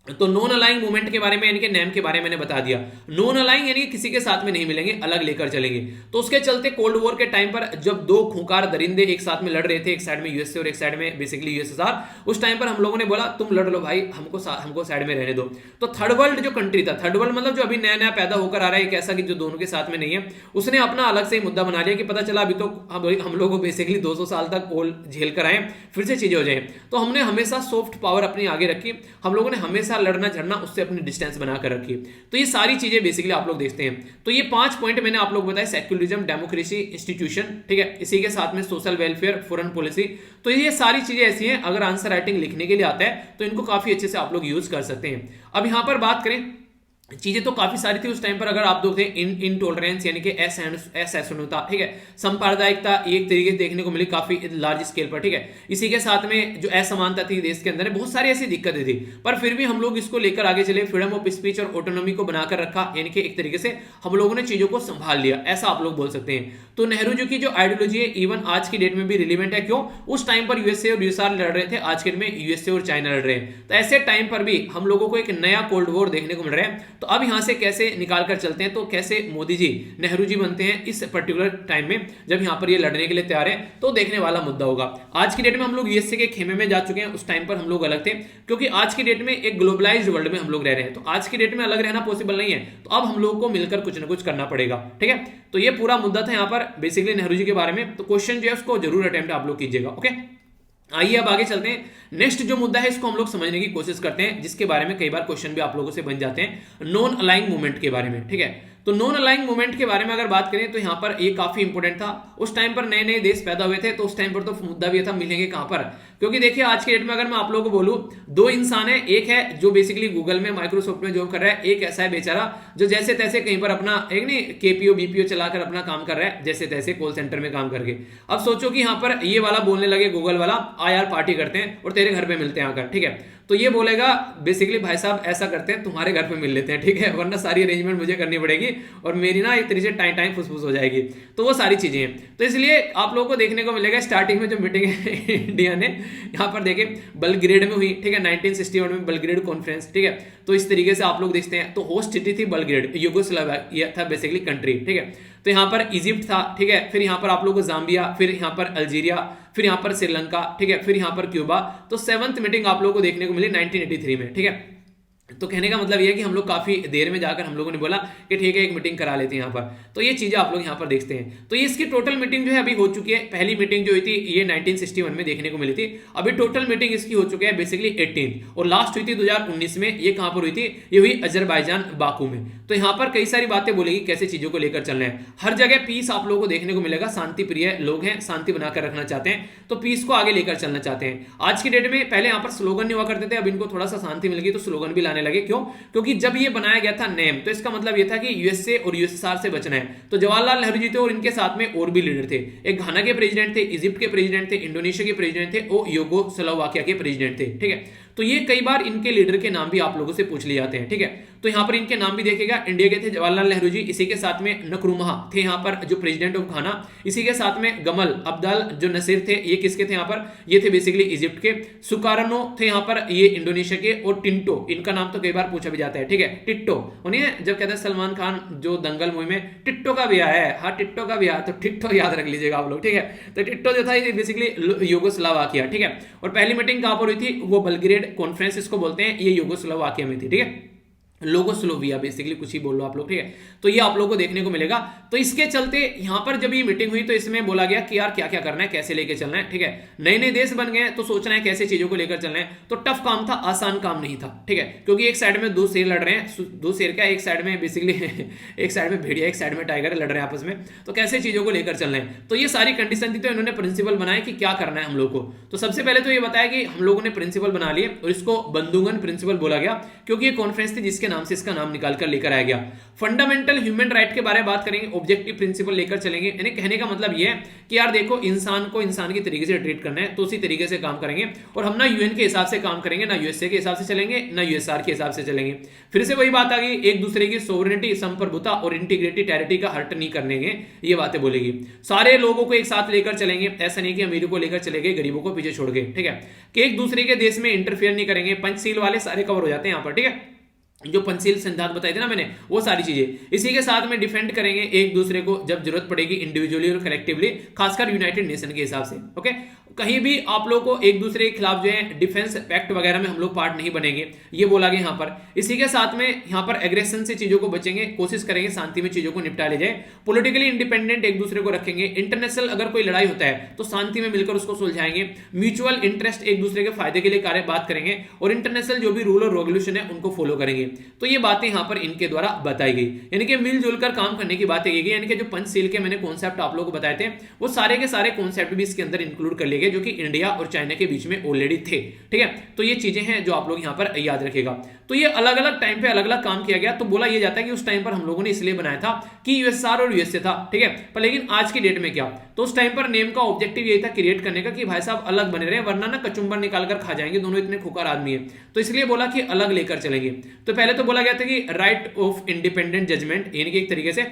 तो नॉन अलाइंग मूवमेंट के बारे में, यानी कि नेम के बारे में मैंने बता दिया। नॉन अलाइंग यानी किसी के साथ में नहीं मिलेंगे, अलग लेकर चलेंगे। तो उसके चलते कोल्ड वॉर के टाइम पर जब दो खूंखार दरिंदे एक साथ में लड़ रहे थे, एक साइड में यूएसए और एक साइड में बेसिकली यूएसएसआर, उस टाइम पर हम लोगों ने बोला तुम लड़ लो भाई, हमको साइड में रहने दो। तो थर्ड वर्ल्ड जो कंट्री था, थर्ड वर्ल्ड मतलब जो अभी नया नया पैदा होकर आ रहा है, एक ऐसा कि जो दोनों के साथ में नहीं है, उसने अपना अलग से मुद्दा बना लिया कि पता चला अभी तो हम लोग बेसिकली 200 साल तक कोल झेल कर आए, फिर से चीजें हो जाए। तो हमने हमेशा सॉफ्ट पावर अपनी आगे रखी, हम लोगों ने हमेशा लड़ना झड़ना से अपनी डिस्टेंस बनाकर रखी। तो ये सारी चीजें बेसिकली आप लोग देखते हैं। तो ये 5 पॉइंट मैंने आप लोग बताए, सेक्युलरिज्म, डेमोक्रेसी, इंस्टीट्यूशन, ठीक है, इसी के साथ में सोशल वेलफेयर, फॉरेन पॉलिसी। तो ये सारी चीजें ऐसी हैं, अगर आंसर राइटिंग लिखने के लिए आता है तो इनको काफी अच्छे से आप लोग यूज कर सकते हैं। अब यहां पर बात करें, चीजें तो काफी सारी थी उस टाइम पर। अगर आप देखते हैं इनटॉलरेंस यानी कि असहिष्णुता, ठीक है, सांप्रदायिकता एक तरीके से देखने को मिली काफी लार्ज स्केल पर, ठीक है। इसी के साथ में जो असमानता थी देश के अंदर, बहुत सारी ऐसी दिक्कतें थी, पर फिर भी हम लोग इसको लेकर आगे चले, फ्रीडम ऑफ स्पीच और ऑटोनॉमी को बनाकर रखा, यानी कि एक तरीके से हम लोगों ने चीजों को संभाल लिया, ऐसा आप लोग बोल सकते हैं। तो नेहरू जी की जो आइडियोलॉजी है इवन आज की डेट में भी रिलेवेंट है। क्यों? उस टाइम पर यूएसए और यूएसआर लड़ रहे थे, आज के डेट में यूएसए और चाइना लड़ रहे हैं। तो ऐसे टाइम पर भी हम लोगों को एक नया कोल्ड वॉर देखने को मिल रहा है। तो अब यहां से कैसे निकाल कर चलते हैं, तो कैसे मोदी जी, नेहरू जी बनते हैं इस पर्टिकुलर टाइम में, जब यहां पर ये लड़ने के लिए तैयार है, तो देखने वाला मुद्दा होगा। आज की डेट में हम लोग यूएसए के खेमे में जा चुके हैं, उस टाइम पर हम लोग अलग थे, क्योंकि आज की डेट में एक ग्लोबलाइज्ड वर्ल्ड में हम लोग रह रहे हैं। तो आज की डेट में अलग रहना पॉसिबल नहीं है, तो अब हम लोग को मिलकर कुछ ना कुछ करना पड़ेगा, ठीक है। तो ये पूरा मुद्दा था यहाँ पर बेसिकली नेहरू जी के बारे में। तो क्वेश्चन जो है उसको जरूर अटेम्प्ट आप लोग कीजिएगा, ओके। आइए अब आगे चलते हैं। नेक्स्ट जो मुद्दा है इसको हम लोग समझने की कोशिश करते हैं, जिसके बारे में कई बार क्वेश्चन भी आप लोगों से बन जाते हैं, नॉन अलाइंग मूवमेंट के बारे में, ठीक है। तो नॉन अलाइंग मूवमेंट के बारे में अगर बात करें तो यहाँ पर ये काफी इंपॉर्टेंट था। उस टाइम पर नए नए देश पैदा हुए थे, तो उस टाइम पर तो मुद्दा भी था मिलेंगे कहां पर, क्योंकि देखिए आज के डेट में अगर मैं आप लोगों को बोलूं, दो इंसान है, एक है जो बेसिकली गूगल में, माइक्रोसॉफ्ट में जॉब कर रहा है, एक ऐसा है बेचारा जो जैसे तैसे कहीं पर अपना एक नहीं केपीओ बीपीओ चलाकर अपना काम कर रहा है, जैसे तैसे कॉल सेंटर में काम करके। अब सोचो कि यहाँ पर ये वाला बोलने लगे, गूगल वाला, आ यार पार्टी करते हैं और तेरे घर पे मिलते हैं आकर, ठीक है। तो ये बोलेगा बेसिकली भाई साहब ऐसा करते हैं, तुम्हारे घर पे मिल लेते हैं, ठीक है, वरना सारी अरेंजमेंट मुझे करनी पड़ेगी और मेरी ना एक तरीके से टाइम फुसफुस हो जाएगी। तो वो सारी चीजें हैं। तो इसलिए आप लोगों को देखने को मिलेगा स्टार्टिंग में जो मीटिंग है इंडिया ने यहाँ पर देखे बल्ग्रेड में हुई, ठीक है, 1961 में बल्ग्रेड कॉन्फ्रेंस, ठीक है। तो इस तरीके से आप लोग देखते हैं। तो होस्ट सिटी थी बल्ग्रेड, यूगोस्लाविया था बेसिकली कंट्री, ठीक है। तो यहाँ पर इजिप्ट था, ठीक है, फिर यहाँ पर आप लोगों को जाम्बिया, फिर यहाँ पर अल्जीरिया, फिर यहाँ पर श्रीलंका, ठीक है, फिर यहाँ पर क्यूबा। तो 7th मीटिंग आप लोगों को देखने को मिली 1983 में, ठीक है। तो कहने का मतलब ये है कि हम लोग काफी देर में जाकर हम लोगों ने बोला कि ठीक है एक मीटिंग करा लेते हैं यहाँ पर। तो ये चीजें आप लोग यहाँ पर देखते हैं। तो ये इसकी टोटल मीटिंग जो है अभी हो चुकी है। पहली मीटिंग जो हुई थी ये 1961 में देखने को मिली थी। अभी टोटल मीटिंग इसकी हो चुकी है बेसिकली 18 और लास्ट हुई थी 2019 में। ये कहां पर हुई थी? ये हुई अजरबैजान बाकू में। तो यहाँ पर कई सारी बातें बोलेगी कैसे चीजों को लेकर चलना है। हर जगह पीस आप लोगों को देखने को मिलेगा। शांति प्रिय लोग हैं, शांति बनाकर रखना चाहते हैं, तो पीस को आगे लेकर चलना चाहते हैं। आज की डेट में पहले यहाँ पर स्लोगन नहीं हुआ करते थे, अब इनको थोड़ा सा शांति मिल गई तो स्लोगन भी लाने लगे। क्यों? क्योंकि जब ये बनाया गया था नेम, तो इसका मतलब ये था कि यूएसए और यूएसएसआर से बचना है। तो जवाहरलाल नेहरू जी थे और इनके साथ में और भी लीडर थे। एक घाना के प्रेसिडेंट थे, इजिप्ट के प्रेसिडेंट थे, इंडोनेशिया के प्रेसिडेंट थे और यूगोस्लाविया के प्रेसिडेंट थे, ठीक है। तो ये कई बार इनके लीडर के नाम भी आप लोगों से पूछ लिए जाते हैं, ठीक है। तो यहाँ पर इनके नाम भी देखेगा। इंडिया के थे जवाहरलाल नेहरू जी, इसी के साथ में नक्रुमहा थे यहाँ पर जो प्रेसिडेंट ऑफ घाना, इसी के साथ में गमल अब्दल जो नसीर थे, ये किसके थे यहाँ पर? ये थे बेसिकली इजिप्ट के। सुकारानो थे यहाँ पर, ये इंडोनेशिया के। और टिंटो, इनका नाम तो कई बार पूछा भी जाता है, ठीक है। टिट्टो उन्हें जब कहते हैं सलमान खान जो दंगल मूवी में टिट्टो का भी आया है, हाँ टिट्टो का भी आया, तो टिट्टो याद रख लीजिएगा आप लोग, ठीक है। तो टिट्टो जो था ये बेसिकली यूगोस्लाविया, ठीक है। और पहली मीटिंग कहां पर हुई थी? वो बल्ग्रेड कॉन्फ्रेंस इसको बोलते हैं, ये यूगोस्लाविया में थी, ठीक है। लोगोस्लोविया, बेसिकली कुछ ही बोल लो आप लोग, ठीक है। तो ये आप लोग को देखने को मिलेगा। तो इसके चलते यहां पर जब ये मीटिंग हुई तो इसमें बोला गया कि यार क्या क्या करना है, कैसे लेके चलना है, ठीक है। नए नए देश बन गए तो सोचना है कैसे चीजों को लेकर चलना है। तो टफ काम था, आसान काम नहीं था, ठीक है। क्योंकि एक साइड में दो शेर लड़ रहे हैं, दो शेर क्या, एक साइड में बेसिकली एक साइड में भेड़िया, एक साइड में टाइगर लड़ रहे हैं आपस में। तो कैसे चीजों को लेकर चलना है, तो ये सारी कंडीशन थी। तो इन्होंने प्रिंसिपल बनाया कि क्या करना है हम लोग को। तो सबसे पहले तो ये बताया कि हम लोगों ने प्रिंसिपल बना लिए और इसको बंदूगन प्रिंसिपल बोला गया, क्योंकि ये कॉन्फ्रेंस थी जिसके नाम से इसका नाम निकाल कर लेकर आया गया। फंडामेंटल ह्यूमन राइट के बारे में बात करेंगे, ऑब्जेक्टिव प्रिंसिपल लेकर चलेंगे। यानी कहने का मतलब ये है कि यार देखो, इंसान को इंसान की तरीके से ट्रीट करना है, तो उसी तरीके से काम करेंगे। और हम ना यूएन के हिसाब से काम करेंगे, ना यूएसए के हिसाब से चलेंगे, ना यूएसआर के हिसाब से चलेंगे। फिर से वही बात आ गई, एक दूसरे की सोवरेनिटी, संप्रभुता और इंटीग्रिटी, टेरिटरी का हर्ट नहीं करने, ये बातें बोलेगी। सारे लोगों को एक साथ लेकर चलेंगे, ऐसा नहीं कि अमीरों को लेकर चलेंगे, गरीबों को पीछे छोड़ गए, ठीक है। कि एक दूसरे के देश में इंटरफेयर नहीं करेंगे। पंचशील वाले सारे कवर हो जाते हैं यहाँ पर, ठीक है। जो पंचशील सिद्धांत बताए थे ना मैंने, वो सारी चीजें इसी के साथ में डिफेंड करेंगे एक दूसरे को जब जरूरत पड़ेगी, इंडिविजुअली और कलेक्टिवली, खासकर यूनाइटेड नेशन के हिसाब से, ओके। कहीं भी आप लोग को एक दूसरे के खिलाफ जो है डिफेंस पैक्ट वगैरह में हम लोग पार्ट नहीं बनेंगे, ये बोला गया यहाँ पर। इसी के साथ में यहाँ पर एग्रेशन से चीजों को बचेंगे, कोशिश करेंगे शांति में चीजों को निपटा ले जाए। पॉलिटिकली इंडिपेंडेंट एक दूसरे को रखेंगे। इंटरनेशनल अगर कोई लड़ाई होता है तो शांति में मिलकर उसको सुलझाएंगे। म्यूचुअल इंटरेस्ट, एक दूसरे के फायदे के लिए कार्य बात करेंगे। और इंटरनेशनल जो भी रूल और रेगुलेशन है उनको फॉलो करेंगे। तो ये बातें यहाँ पर इनके द्वारा बताई गई, यानी कि मिलजुल कर काम करने की बातें की गई। यानी कि जो पंचशील के मैंने कॉन्सेप्ट आप लोगों को बताए थे, वो सारे के सारे कॉन्सेप्ट भी इसके अंदर इंक्लूड कर लिए गए, जो कि इंडिया और चाइना के बीच में ऑलरेडी थे, ठीक है। तो ये चीजें हैं जो आप लोग यहाँ पर याद रखेगा। तो ये अलग अलग टाइम पे अलग अलग काम किया गया। तो बोला ये जाता है कि उस टाइम पर हम लोगों ने इसलिए बनाया था कि यूएसआर और यूएसए था, ठीक है। पर लेकिन आज की डेट में क्या, तो उस टाइम पर नेम का ऑब्जेक्टिव यही था क्रिएट करने का कि भाई साहब अलग बने रहे, वरना ना कचुंबर निकाल कर खा जाएंगे, दोनों इतने खुकार आदमी है। तो इसलिए बोला कि अलग लेकर चलेंगे। तो पहले तो बोला गया था कि राइट ऑफ इंडिपेंडेंट जजमेंट, यानी कि एक तरीके से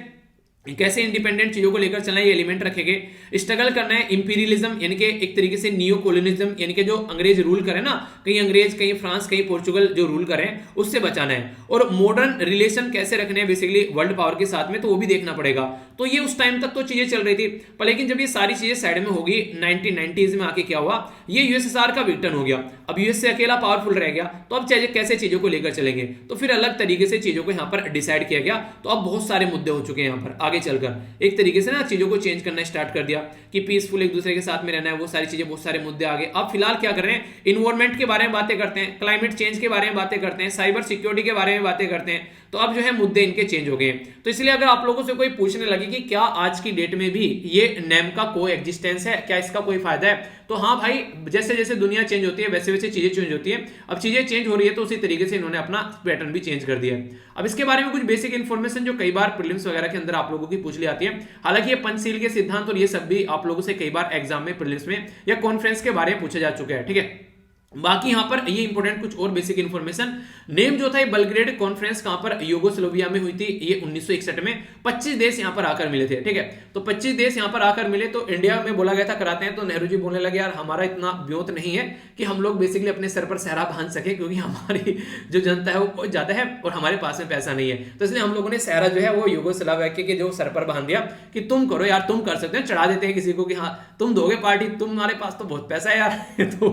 कैसे इंडिपेंडेंट चीजों को लेकर चलना है, ये एलिमेंट रखेंगे। स्ट्रगल करना है इंपीरियलिज्म, यानी कि एक तरीके से नियो कॉलोनिज्म, यानी कि जो अंग्रेज रूल करे ना, कहीं अंग्रेज, कहीं फ्रांस, कहीं पोर्चुगल जो रूल करें, उससे बचाना है। और मॉडर्न रिलेशन कैसे रखने हैं बेसिकली वर्ल्ड पावर के साथ में, तो वो भी देखना पड़ेगा। तो ये उस टाइम तक तो चीजें चल रही थी, पर लेकिन जब ये सारी चीजें साइड में होगी 1990s में आके क्या हुआ, ये यूएसएसआर का विघटन हो गया। अब यूएसए अकेला पावरफुल रह गया, तो अब कैसे चीजों को लेकर चलेंगे, तो फिर अलग तरीके से चीजों को यहाँ पर डिसाइड किया गया। तो अब बहुत सारे मुद्दे हो चुके हैं यहाँ पर आगे चलकर, एक तरीके से ना चीजों को चेंज करना स्टार्ट कर दिया कि पीसफुल एक दूसरे के साथ में रहना है, वो सारी चीजें, बहुत सारे मुद्दे आ गए। अब फिलहाल क्या कर रहे हैं, इन्वायरमेंट के बारे में बातें करते हैं, क्लाइमेट चेंज के बारे में बातें करते हैं, साइबर सिक्योरिटी के बारे में बातें करते हैं। तो अब जो है मुद्दे इनके चेंज हो गए। तो इसलिए अगर आप लोगों से कोई पूछने लगे कि क्या आज की डेट में भी ये नेम का कोई एग्जिस्टेंस है, क्या इसका कोई फायदा है, तो हाँ भाई, जैसे जैसे दुनिया चेंज होती है वैसे वैसे चीजें चेंज होती है। अब चीजें चेंज हो रही है तो उसी तरीके से इन्होंने अपना पैटर्न भी चेंज कर दिया है। अब इसके बारे में कुछ बेसिक इन्फॉर्मेशन जो कई बार प्रीलिम्स वगैरह के अंदर आप लोगों की पूछ ली आती है। हालांकि ये पंचशील के सिद्धांत और ये सब भी आप लोगों से कई बार एग्जाम में, प्रीलिम्स में या कॉन्फ्रेंस के बारे में पूछा जा चुका है, ठीक है। बाकी यहां पर ये इंपॉर्टेंट कुछ और बेसिक इंफॉर्मेशन, नेम जो था ये बल्ग्रेड कॉन्फ्रेंस कहां पर, यूगोस्लोविया में हुई थी। ये 1961 में 25 देश यहां पर आकर मिले थे, ठीक है। तो 25 देश यहां पर आकर मिले, तो इंडिया में बोला गया था कराते हैं, तो नेहरू जी बोलने लगे यार हमारा इतना ब्योत नहीं है कि हम लोग बेसिकली अपने सर पर सहरा बांध सके, क्योंकि हमारी जो जनता है वो बहुत ज्यादा है और हमारे पास में पैसा नहीं है। तो इसलिए हम लोगों ने सहरा जो है वो यूगोस्लाविया के जो सर पर बांध दिया कि तुम करो यार, तुम कर सकते हो, चढ़ा देते हैं किसी को कि हाँ तुम दोगे पार्टी, तुम्हारे पास तो बहुत पैसा है यार। तो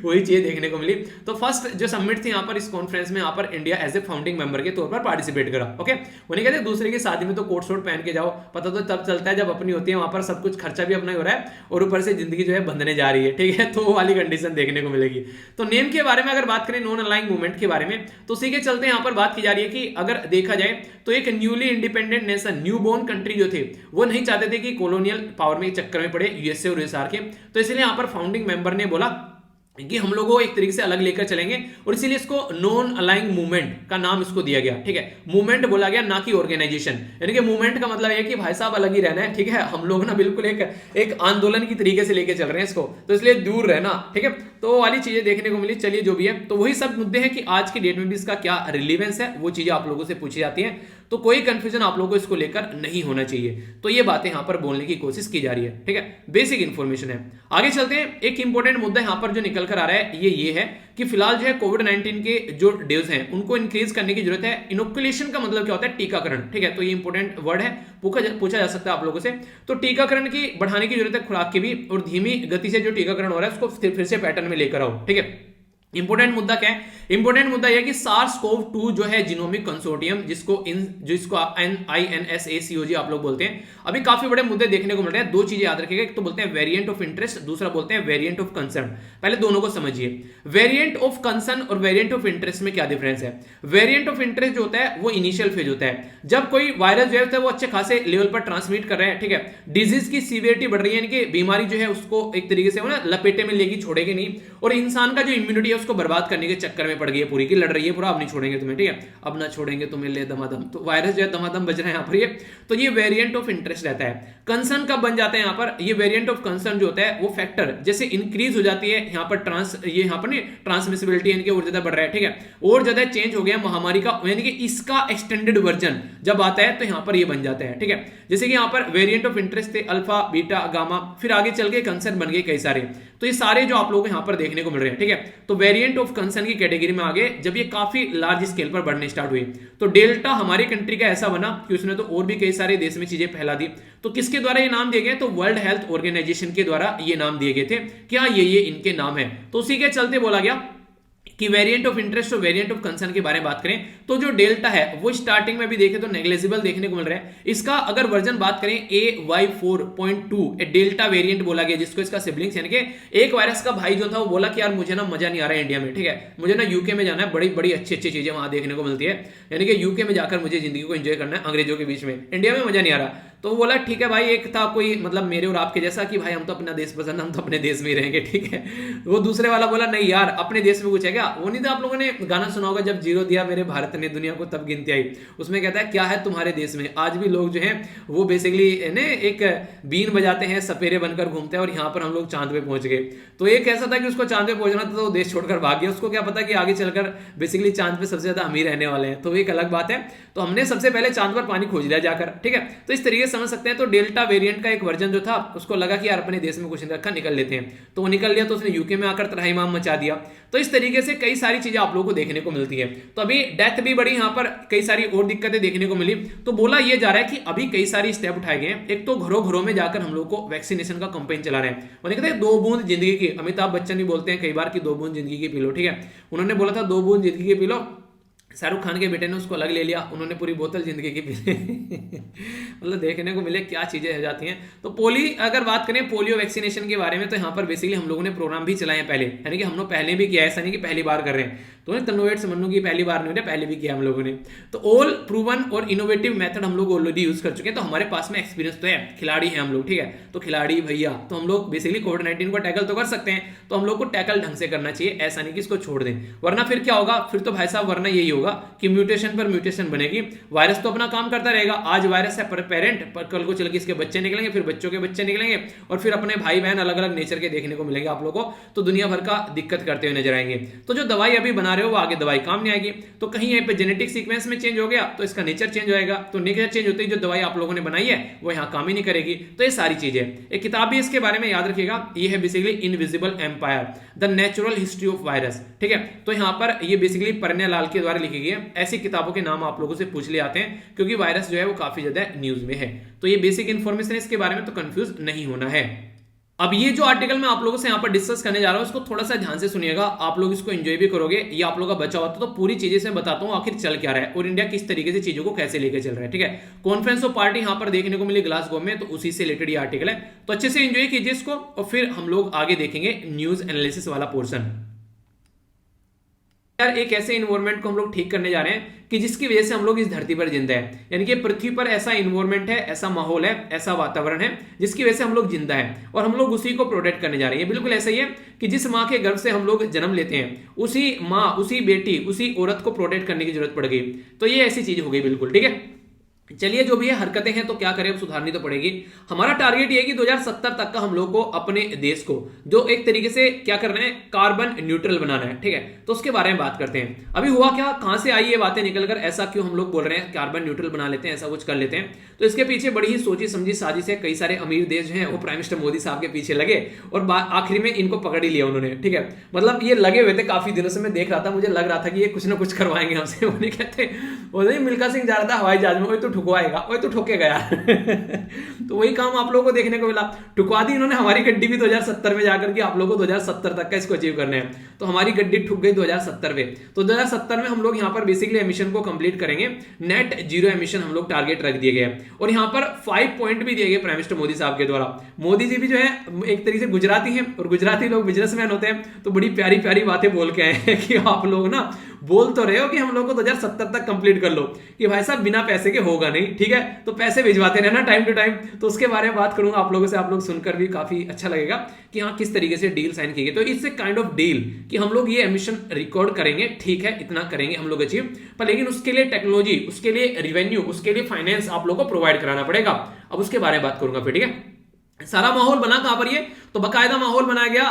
वही चीज देखने को मिली। तो फर्स्ट जो समिट थी यहाँ पर इस कॉन्फ्रेंस में, यहाँ पर India as a founding member के तौर पर पार्टिसिपेट करा, ओके। उन्हें कहते हैं दूसरे की शादी में तो कोट शोट पहन के जाओ, पता तो तब चलता है जब अपनी होती है, वहां पर सब कुछ खर्चा भी अपना ही हो रहा है और ऊपर से जिंदगी जो है बंधने जा रही है, ठीक है। तो वो वाली कंडीशन देखने को मिलेगी। तो नेम के बारे में अगर बात करें, नॉन अलाइंग मूवमेंट के बारे में, तो उसी के चलते यहाँ पर बात की जा रही है कि अगर देखा जाए तो एक newly independent nation, new born country जो थे, वो नहीं चाहते थे कि कॉलोनियल पावर में चक्कर में पड़े यूएसए और यूएसआर के। तो इसलिए यहाँ पर फाउंडिंग मेंबर ने बोला कि हम लोगों को एक तरीके से अलग लेकर चलेंगे, और इसीलिए इसको नॉन अलाइंग मूवमेंट का नाम इसको दिया गया, ठीक है। मूवमेंट बोला गया, ना कि ऑर्गेनाइजेशन। यानी कि मूवमेंट का मतलब है कि भाई साहब अलग ही रहना है, ठीक है। हम लोग ना बिल्कुल एक आंदोलन की तरीके से लेके चल रहे हैं इसको, तो इसलिए दूर रहना, ठीक है। तो वो वाली चीजें देखने को मिली। चलिए जो भी है, तो वही सब मुद्दे हैं कि आज की डेट में भी इसका क्या रिलीवेंस है, वो चीजें आप लोगों से पूछी जाती हैं। तो कोई कंफ्यूजन आप लोगों को इसको लेकर नहीं होना चाहिए। तो ये बातें यहां पर बोलने की कोशिश की जा रही है, ठीक है। बेसिक इंफॉर्मेशन है। आगे चलते हैं। एक इंपॉर्टेंट मुद्दा यहां पर जो निकल कर आ रहा है ये है कि फिलहाल जो है कोविड-19 के जो डेज हैं उनको इंक्रीज करने की जरूरत है। इनोकुलेशन का मतलब क्या होता है, टीकाकरण, ठीक है। तो ये इंपॉर्टेंट वर्ड है, पूछा जा सकता है आप लोगों से। तो टीकाकरण की बढ़ाने की जरूरत है, खुराक की भी, और धीमी गति से जो टीकाकरण हो रहा है उसको फिर से पैटर्न में लेकर आओ, ठीक है। इंपोर्टेंट मुद्दा क्या है? इंपोर्टेंट मुद्दा यह कि SARS-CoV-2 जो है जीनोमिक कंसोर्टियम, जिसको INSACOG आप लोग बोलते हैं, अभी काफी बड़े मुद्दे देखने को मिल रहे हैं। दो चीजें याद रखिएगा, एक तो बोलते हैं वेरिएंट ऑफ इंटरेस्ट, दूसरा बोलते हैं वेरिएंट ऑफ कंसर्न। पहले दोनों को समझिए। वेरिएंट ऑफ कंसर्न और वेरिएंट ऑफ इंटरेस्ट में क्या डिफरेंस है? वेरिएंट ऑफ इंटरेस्ट जो होता है वो इनिशियल फेज होता है, जब कोई वायरस जो है वो अच्छे खासे लेवल पर ट्रांसमिट कर रहे हैं, ठीक है, डिजीज की सीवियरिटी बढ़ रही है, यानी बीमारी जो है उसको एक तरीके से ना लपेटे में लेगी, छोड़ेगी नहीं, और इंसान का जो इम्यूनिटी है उसको बर्बाद करने के चक्कर में पड़ गई है, पूरी की लड़ रही है पूरा, अब नहीं छोड़ेंगे तुम्हें, ठीक है, अब ना छोड़ेंगे तुम्हें, ले दमादम। तो वायरस जो है दमादम बज रहा है यहाँ पर ये, तो ये वेरिएंट ऑफ इंटरेस्ट रहता है। कंसर्न कब बन जाता है यहाँ पर? ये वेरिएंट ऑफ कंसर्न जो होता है वो फैक्टर जैसे इंक्रीज हो जाती है यहाँ पर यहाँ पर नहीं ट्रांसमिसिबिलिटी यानी कि और ज्यादा बढ़ रहा है, ठीक है, और ज्यादा चेंज हो गया महामारी का, यानी कि इसका एक्सटेंडेड वर्जन जब आता है तो यहाँ पर ये बन जाता है, ठीक है। जैसे कि यहाँ पर वेरिएंट ऑफ इंटरेस्ट थे अल्फा, बीटा, गामा, फिर आगे चल के कंसर्न बन गए कई सारे, तो ये सारे जो आप लोगों को यहाँ पर देखने को मिल रहे हैं, ठीक है। तो वेरिएंट ऑफ कंसर्न की कैटेगरी में आगे जब ये काफी लार्ज स्केल पर बढ़ने स्टार्ट हुए, तो डेल्टा हमारी कंट्री का ऐसा बना कि उसने तो और भी कई सारे देश में चीजें फैला दी। तो किसके द्वारा ये नाम दिए गए? तो वर्ल्ड हेल्थ ऑर्गेनाइजेशन के द्वारा ये नाम दिए गए थे, क्या ये इनके नाम है। तो उसी के चलते बोला गया कि वेरिएंट ऑफ इंटरेस्ट और वेरिएंट ऑफ कंसर्न के बारे में बात करें तो जो डेल्टा है वो स्टार्टिंग में भी देखें तो नेग्लिजिबल देखने को मिल रहा है। इसका अगर वर्जन बात करें AY4.2 डेल्टा वेरिएंट बोला गया, जिसको इसका सिबलिंग्स यानी कि एक वायरस का भाई जो था वो बोला कि यार मुझे ना मजा नहीं आ रहा है इंडिया में, ठीक है, मुझे ना यूके में जाना है, बड़ी बड़ी अच्छी अच्छी चीजें वहां देखने को मिलती है, यानी कि यूके में जाकर मुझे जिंदगी को एंजॉय करना है अंग्रेजों के बीच में, इंडिया में मजा नहीं आ रहा। तो वो बोला ठीक है भाई, एक था कोई मतलब मेरे और आपके जैसा कि भाई हम तो अपना देश पसंद, हम तो अपने देश में ही रहेंगे, ठीक है। वो दूसरे वाला बोला नहीं यार अपने देश में कुछ है क्या? वो नहीं था आप लोगों ने गाना सुना होगा, जब जीरो दिया मेरे भारत ने दुनिया को तब गिनती आई, उसमें कहता है क्या है तुम्हारे देश में? आज भी लोग जो हैं वो बेसिकली एक बीन बजाते हैं, सपेरे बनकर घूमते हैं, और यहाँ पर हम लोग चांद पे पहुंच गए। तो एक ऐसा था कि उसको चांद पे पहुंचना था तो वो देश छोड़कर भाग गया, उसको क्या पता कि आगे चलकर बेसिकली चांद पे सबसे ज्यादा अमीर रहने वाले हैं, तो एक अलग बात है। तो हमने सबसे पहले चांद पर पानी खोज लिया जाकर, ठीक है। तो इस तरीके से समझ सकते हैं। तो डेल्टा वेरिएंट का एक वर्जन जो था उसको लगा कि यार अपने देश में कुछ नहीं रखा, निकल लेते हैं, तो वो निकल लिया, तो उसने यूके में आकर त्राहिमाम मचा दिया। तो इस तरीके से कई सारी चीजें आप लोगों को देखने को मिलती है। तो अभी डेथ भी बढ़ी, यहाँ पर कई सारी और दिक्कतें देखने को मिली। तो बोला यह जा रहा है कि अभी कई सारी स्टेप उठाए गए हैं। एक तो घरों घरों में जाकर हम लोग को वैक्सीनेशन का कैंपेन चला रहे हैं, उन्हें कहते हैं 2 बूंद जिंदगी की। अमिताभ बच्चन भी बोलते हैं कई बार कि 2 बूंद जिंदगी की पी लो, ठीक है, उन्होंने बोला था 2 बूंद जिंदगी की पी लो, शाहरुख खान के बेटे ने उसको अलग ले लिया, उन्होंने पूरी बोतल जिंदगी की पी ली। मतलब देखने को मिले क्या चीजें हो जाती हैं। तो अगर बात करें पोलियो वैक्सीनेशन के बारे में, तो यहाँ पर बेसिकली हम लोगों ने प्रोग्राम भी चलाए हैं पहले, यानी कि हम लोग पहले भी किया है, ऐसा नहीं कि पहली बार कर रहे हैं। तो तन्नोवेट से मन्नू की पहली बार नहीं, पहले भी किया हम लोगों ने। तो ऑल प्रूवन और इनोवेटिव मेथड हम लोग ऑलरेडी यूज कर चुके हैं, तो हमारे पास में एक्सपीरियंस तो है, खिलाड़ी हैं हम लोग, ठीक है। तो खिलाड़ी भैया, तो हम लोग बेसिकली कोविड-19 को टैकल तो कर सकते हैं, तो हम लोग को टैकल ढंग से करना चाहिए, ऐसा नहीं कि इसको छोड़ दें, वरना फिर क्या होगा? फिर तो भाई साहब वरना यही होगा कि म्यूटेशन पर म्यूटेशन बनेगी। वायरस तो अपना काम करता रहेगा, आज वायरस है पेरेंट, पर कल को चल के इसके बच्चे निकलेंगे, फिर बच्चों के बच्चे निकलेंगे, और फिर अपने भाई बहन अलग अलग नेचर के देखने को मिलेंगे आप लोगों को, तो दुनिया भर का दिक्कत करते हुए नजर आएंगे। तो जो दवाई अभी बना रहे हो वो आगे दवाई काम नहीं आएगी। तो कहीं यहाँ पे जेनेटिक सीक्वेंस में चेंज हो गया तो इसका नेचर चेंज होएगा, तो नेचर चेंज होते ही जो दवाई आप लोगों ने बनाई है वो यहाँ काम ही नहीं करेगी। तो ये सारी चीजें, एक किताब भी इसके बारे में याद रखिएगा, ये है basically invisible empire the natural history of virus, ठीक है। तो यहाँ पर ये बेसिकली परन्या लाल के द्वारा लिखी गई है। ऐसी किताबों के नाम आप लोगों से पूछ लिए आते हैं क्योंकि वायरस जो है वो काफी ज्यादा न्यूज में है। तो ये बेसिक इन्फॉर्मेशन है इसके बारे में, तो कंफ्यूज नहीं होना है। अब ये जो आर्टिकल मैं आप लोगों से यहाँ पर डिस्कस करने जा रहा हूँ इसको थोड़ा सा ध्यान से सुनिएगा, आप लोग इसको एंजॉय भी करोगे। ये आप लोगों का बचा हुआ तो पूरी चीजें से बताता हूँ आखिर चल क्या रहा है और इंडिया किस तरीके से चीजों को कैसे लेके चल रहा है, ठीक है। कॉन्फ्रेंस ऑफ पार्टी यहाँ पर देखने को मिली ग्लासगो में, तो उसी से रिलेटेड ये आर्टिकल है, तो अच्छे से एंजॉय कीजिए इसको और फिर हम लोग आगे देखेंगे न्यूज एनालिसिस वाला पोर्शन। यार एक ऐसे इन्वायरमेंट को हम लोग ठीक करने जा रहे हैं कि जिसकी वजह से हम लोग इस धरती पर जिंदा है, यानी कि पृथ्वी पर ऐसा इन्वायरमेंट है, ऐसा माहौल है, ऐसा वातावरण है जिसकी वजह से हम लोग जिंदा हैं और हम लोग उसी को प्रोटेक्ट करने जा रहे हैं। बिल्कुल ऐसा ही है कि जिस माँ के गर्भ से हम लोग जन्म लेते हैं उसी माँ, उसी बेटी, उसी औरत को प्रोटेक्ट करने की जरूरत पड़ गई। तो ये ऐसी चीज हो गई, बिल्कुल ठीक है। चलिए जो भी है हरकतें हैं तो क्या करें, अब सुधारनी तो पड़ेगी। हमारा टारगेट ये है कि 2070 तक का हम लोग को अपने देश को जो एक तरीके से क्या करना है, कार्बन न्यूट्रल बनाना है, ठीक है। तो उसके बारे में बात करते हैं। अभी हुआ क्या, कहां से आई ये बातें निकलकर, ऐसा क्यों हम लोग बोल रहे हैं कार्बन न्यूट्रल बना लेते हैं, ऐसा कुछ कर लेते हैं। तो इसके पीछे बड़ी ही सोची समझी साजिश है। कई सारे अमीर देश जो हैं वो प्राइम मिनिस्टर मोदी साहब के पीछे लगे और आखिर में इनको पकड़ ही लिया उन्होंने, ठीक है। मतलब ये लगे हुए थे काफी दिनों से, मैं देख रहा था, मुझे लग रहा था कि ये कुछ ना कुछ करवाएंगे हमसे। वो नहीं कहते, वो नहीं मिल्खा सिंह जा रहा था हवाई जहाज में, तो ठुकवाएगा, वही तो ठोकेगा यार। तो वही काम आप लोगों को देखने को मिला, ठुकवा दी इन्होंने हमारी गड्डी भी 2070 में जाकर के, आप लोगों को 2070 तक का इसको अचीव करने हैं। तो हमारी गड्डी ठुक गई 2070 में। तो 2070 में हम लोग यहाँ पर बेसिकली एमिशन को कंप्लीट करेंगे, नेट जीरो एमिशन हम लोग टारगेट रख दिए गए। और यहाँ पर 5 पॉइंट भी दिए गए प्राइम मिनिस्टर मोदी साहब के द्वारा। मोदी जी भी जो है एक तरीके से गुजराती हैं, और गुजराती लोग बिजनेसमैन होते हैं, तो बड़ी प्यारी प्यारी बातें बोल के आए हैं कि आप लोग ना बोल तो रहे हो कि हम लोग को 2070 तक कंप्लीट कर लो, कि भाई साहब बिना पैसे के होगा नहीं, ठीक है, तो पैसे भिजवाते रहना टाइम टू टाइम। तो उसके बारे में बात करूंगा आप लोगों से, आप लोग सुनकर भी काफी अच्छा लगेगा कि हाँ किस तरीके से डील साइन की गई। तो it's a kind of deal कि हम लोग ये एमिशन रिकॉर्ड करेंगे, ठीक है, इतना करेंगे हम लोग अचीव, पर लेकिन उसके लिए टेक्नोलॉजी, उसके लिए रिवेन्यू, उसके लिए फाइनेंस आप लोग को प्रोवाइड कराना पड़ेगा। अब उसके बारे में बात करूंगा फिर, ठीक है। सारा माहौल बना कहां पर, ये तो बकायदा माहौल बनाया गया,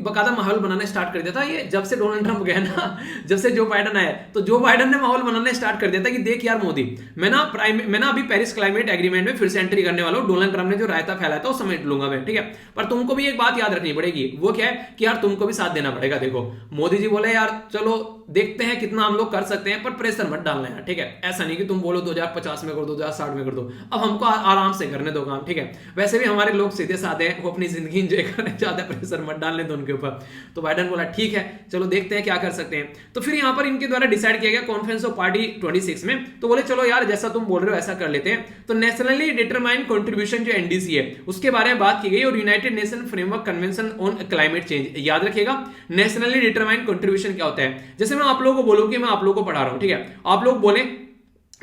बकायदा माहौल बनाना स्टार्ट कर दिया था ये जब से डोनाल्ड ट्रंप गया ना, जब से जो बाइडन आया, तो जो बाइडन ने माहौल बनाना स्टार्ट कर दिया था कि देख यार मोदी, मैं ना अभी पेरिस क्लाइमेट एग्रीमेंट में फिर से एंट्री करने वाला हूं, डोनाल्ड ट्रंप ने जो रायता फैलाया था वो समेट लूंगा मैं, ठीक है, पर तुमको भी एक बात याद रखनी पड़ेगी, वो क्या है कि यार तुमको भी साथ देना पड़ेगा। देखो मोदी जी बोले यार चलो देखते हैं कितना हम लोग कर सकते हैं, पर प्रेशर मत डालना है, ठीक है, ऐसा नहीं कि तुम बोलो 2050 में कर दो, 2060 में कर दो, अब हमको आराम से करने दो काम, ठीक है। वैसे भी हमारे लोग सीधे साधे हैं, वो अपनी जिंदगी एंजॉय करें, ज्यादा प्रेशर मत डालने दो उनके ऊपर। तो बाइडन बोला ठीक है चलो देखते हैं क्या कर सकते हैं। तो फिर यहाँ पर इनके द्वारा डिसाइड किया गया कॉन्फ्रेंस ऑफ पार्टी 26 में, तो बोले चलो यार जैसा तुम बोल रहे हो ऐसा कर लेते हैं। तो नेशनली डिटरमाइंड कंट्रीब्यूशन जो एनडीसी है उसके बारे में बात की गई, और United nation framework convention on climate change, याद रखिएगा नेशनली डिटरमाइंड कंट्रीब्यूशन क्या होता है। जैसे मैं आप लोगों को बोलूं कि मैं आप लोगों को पढ़ा रहा हूं, ठीक है, आप लोग बोले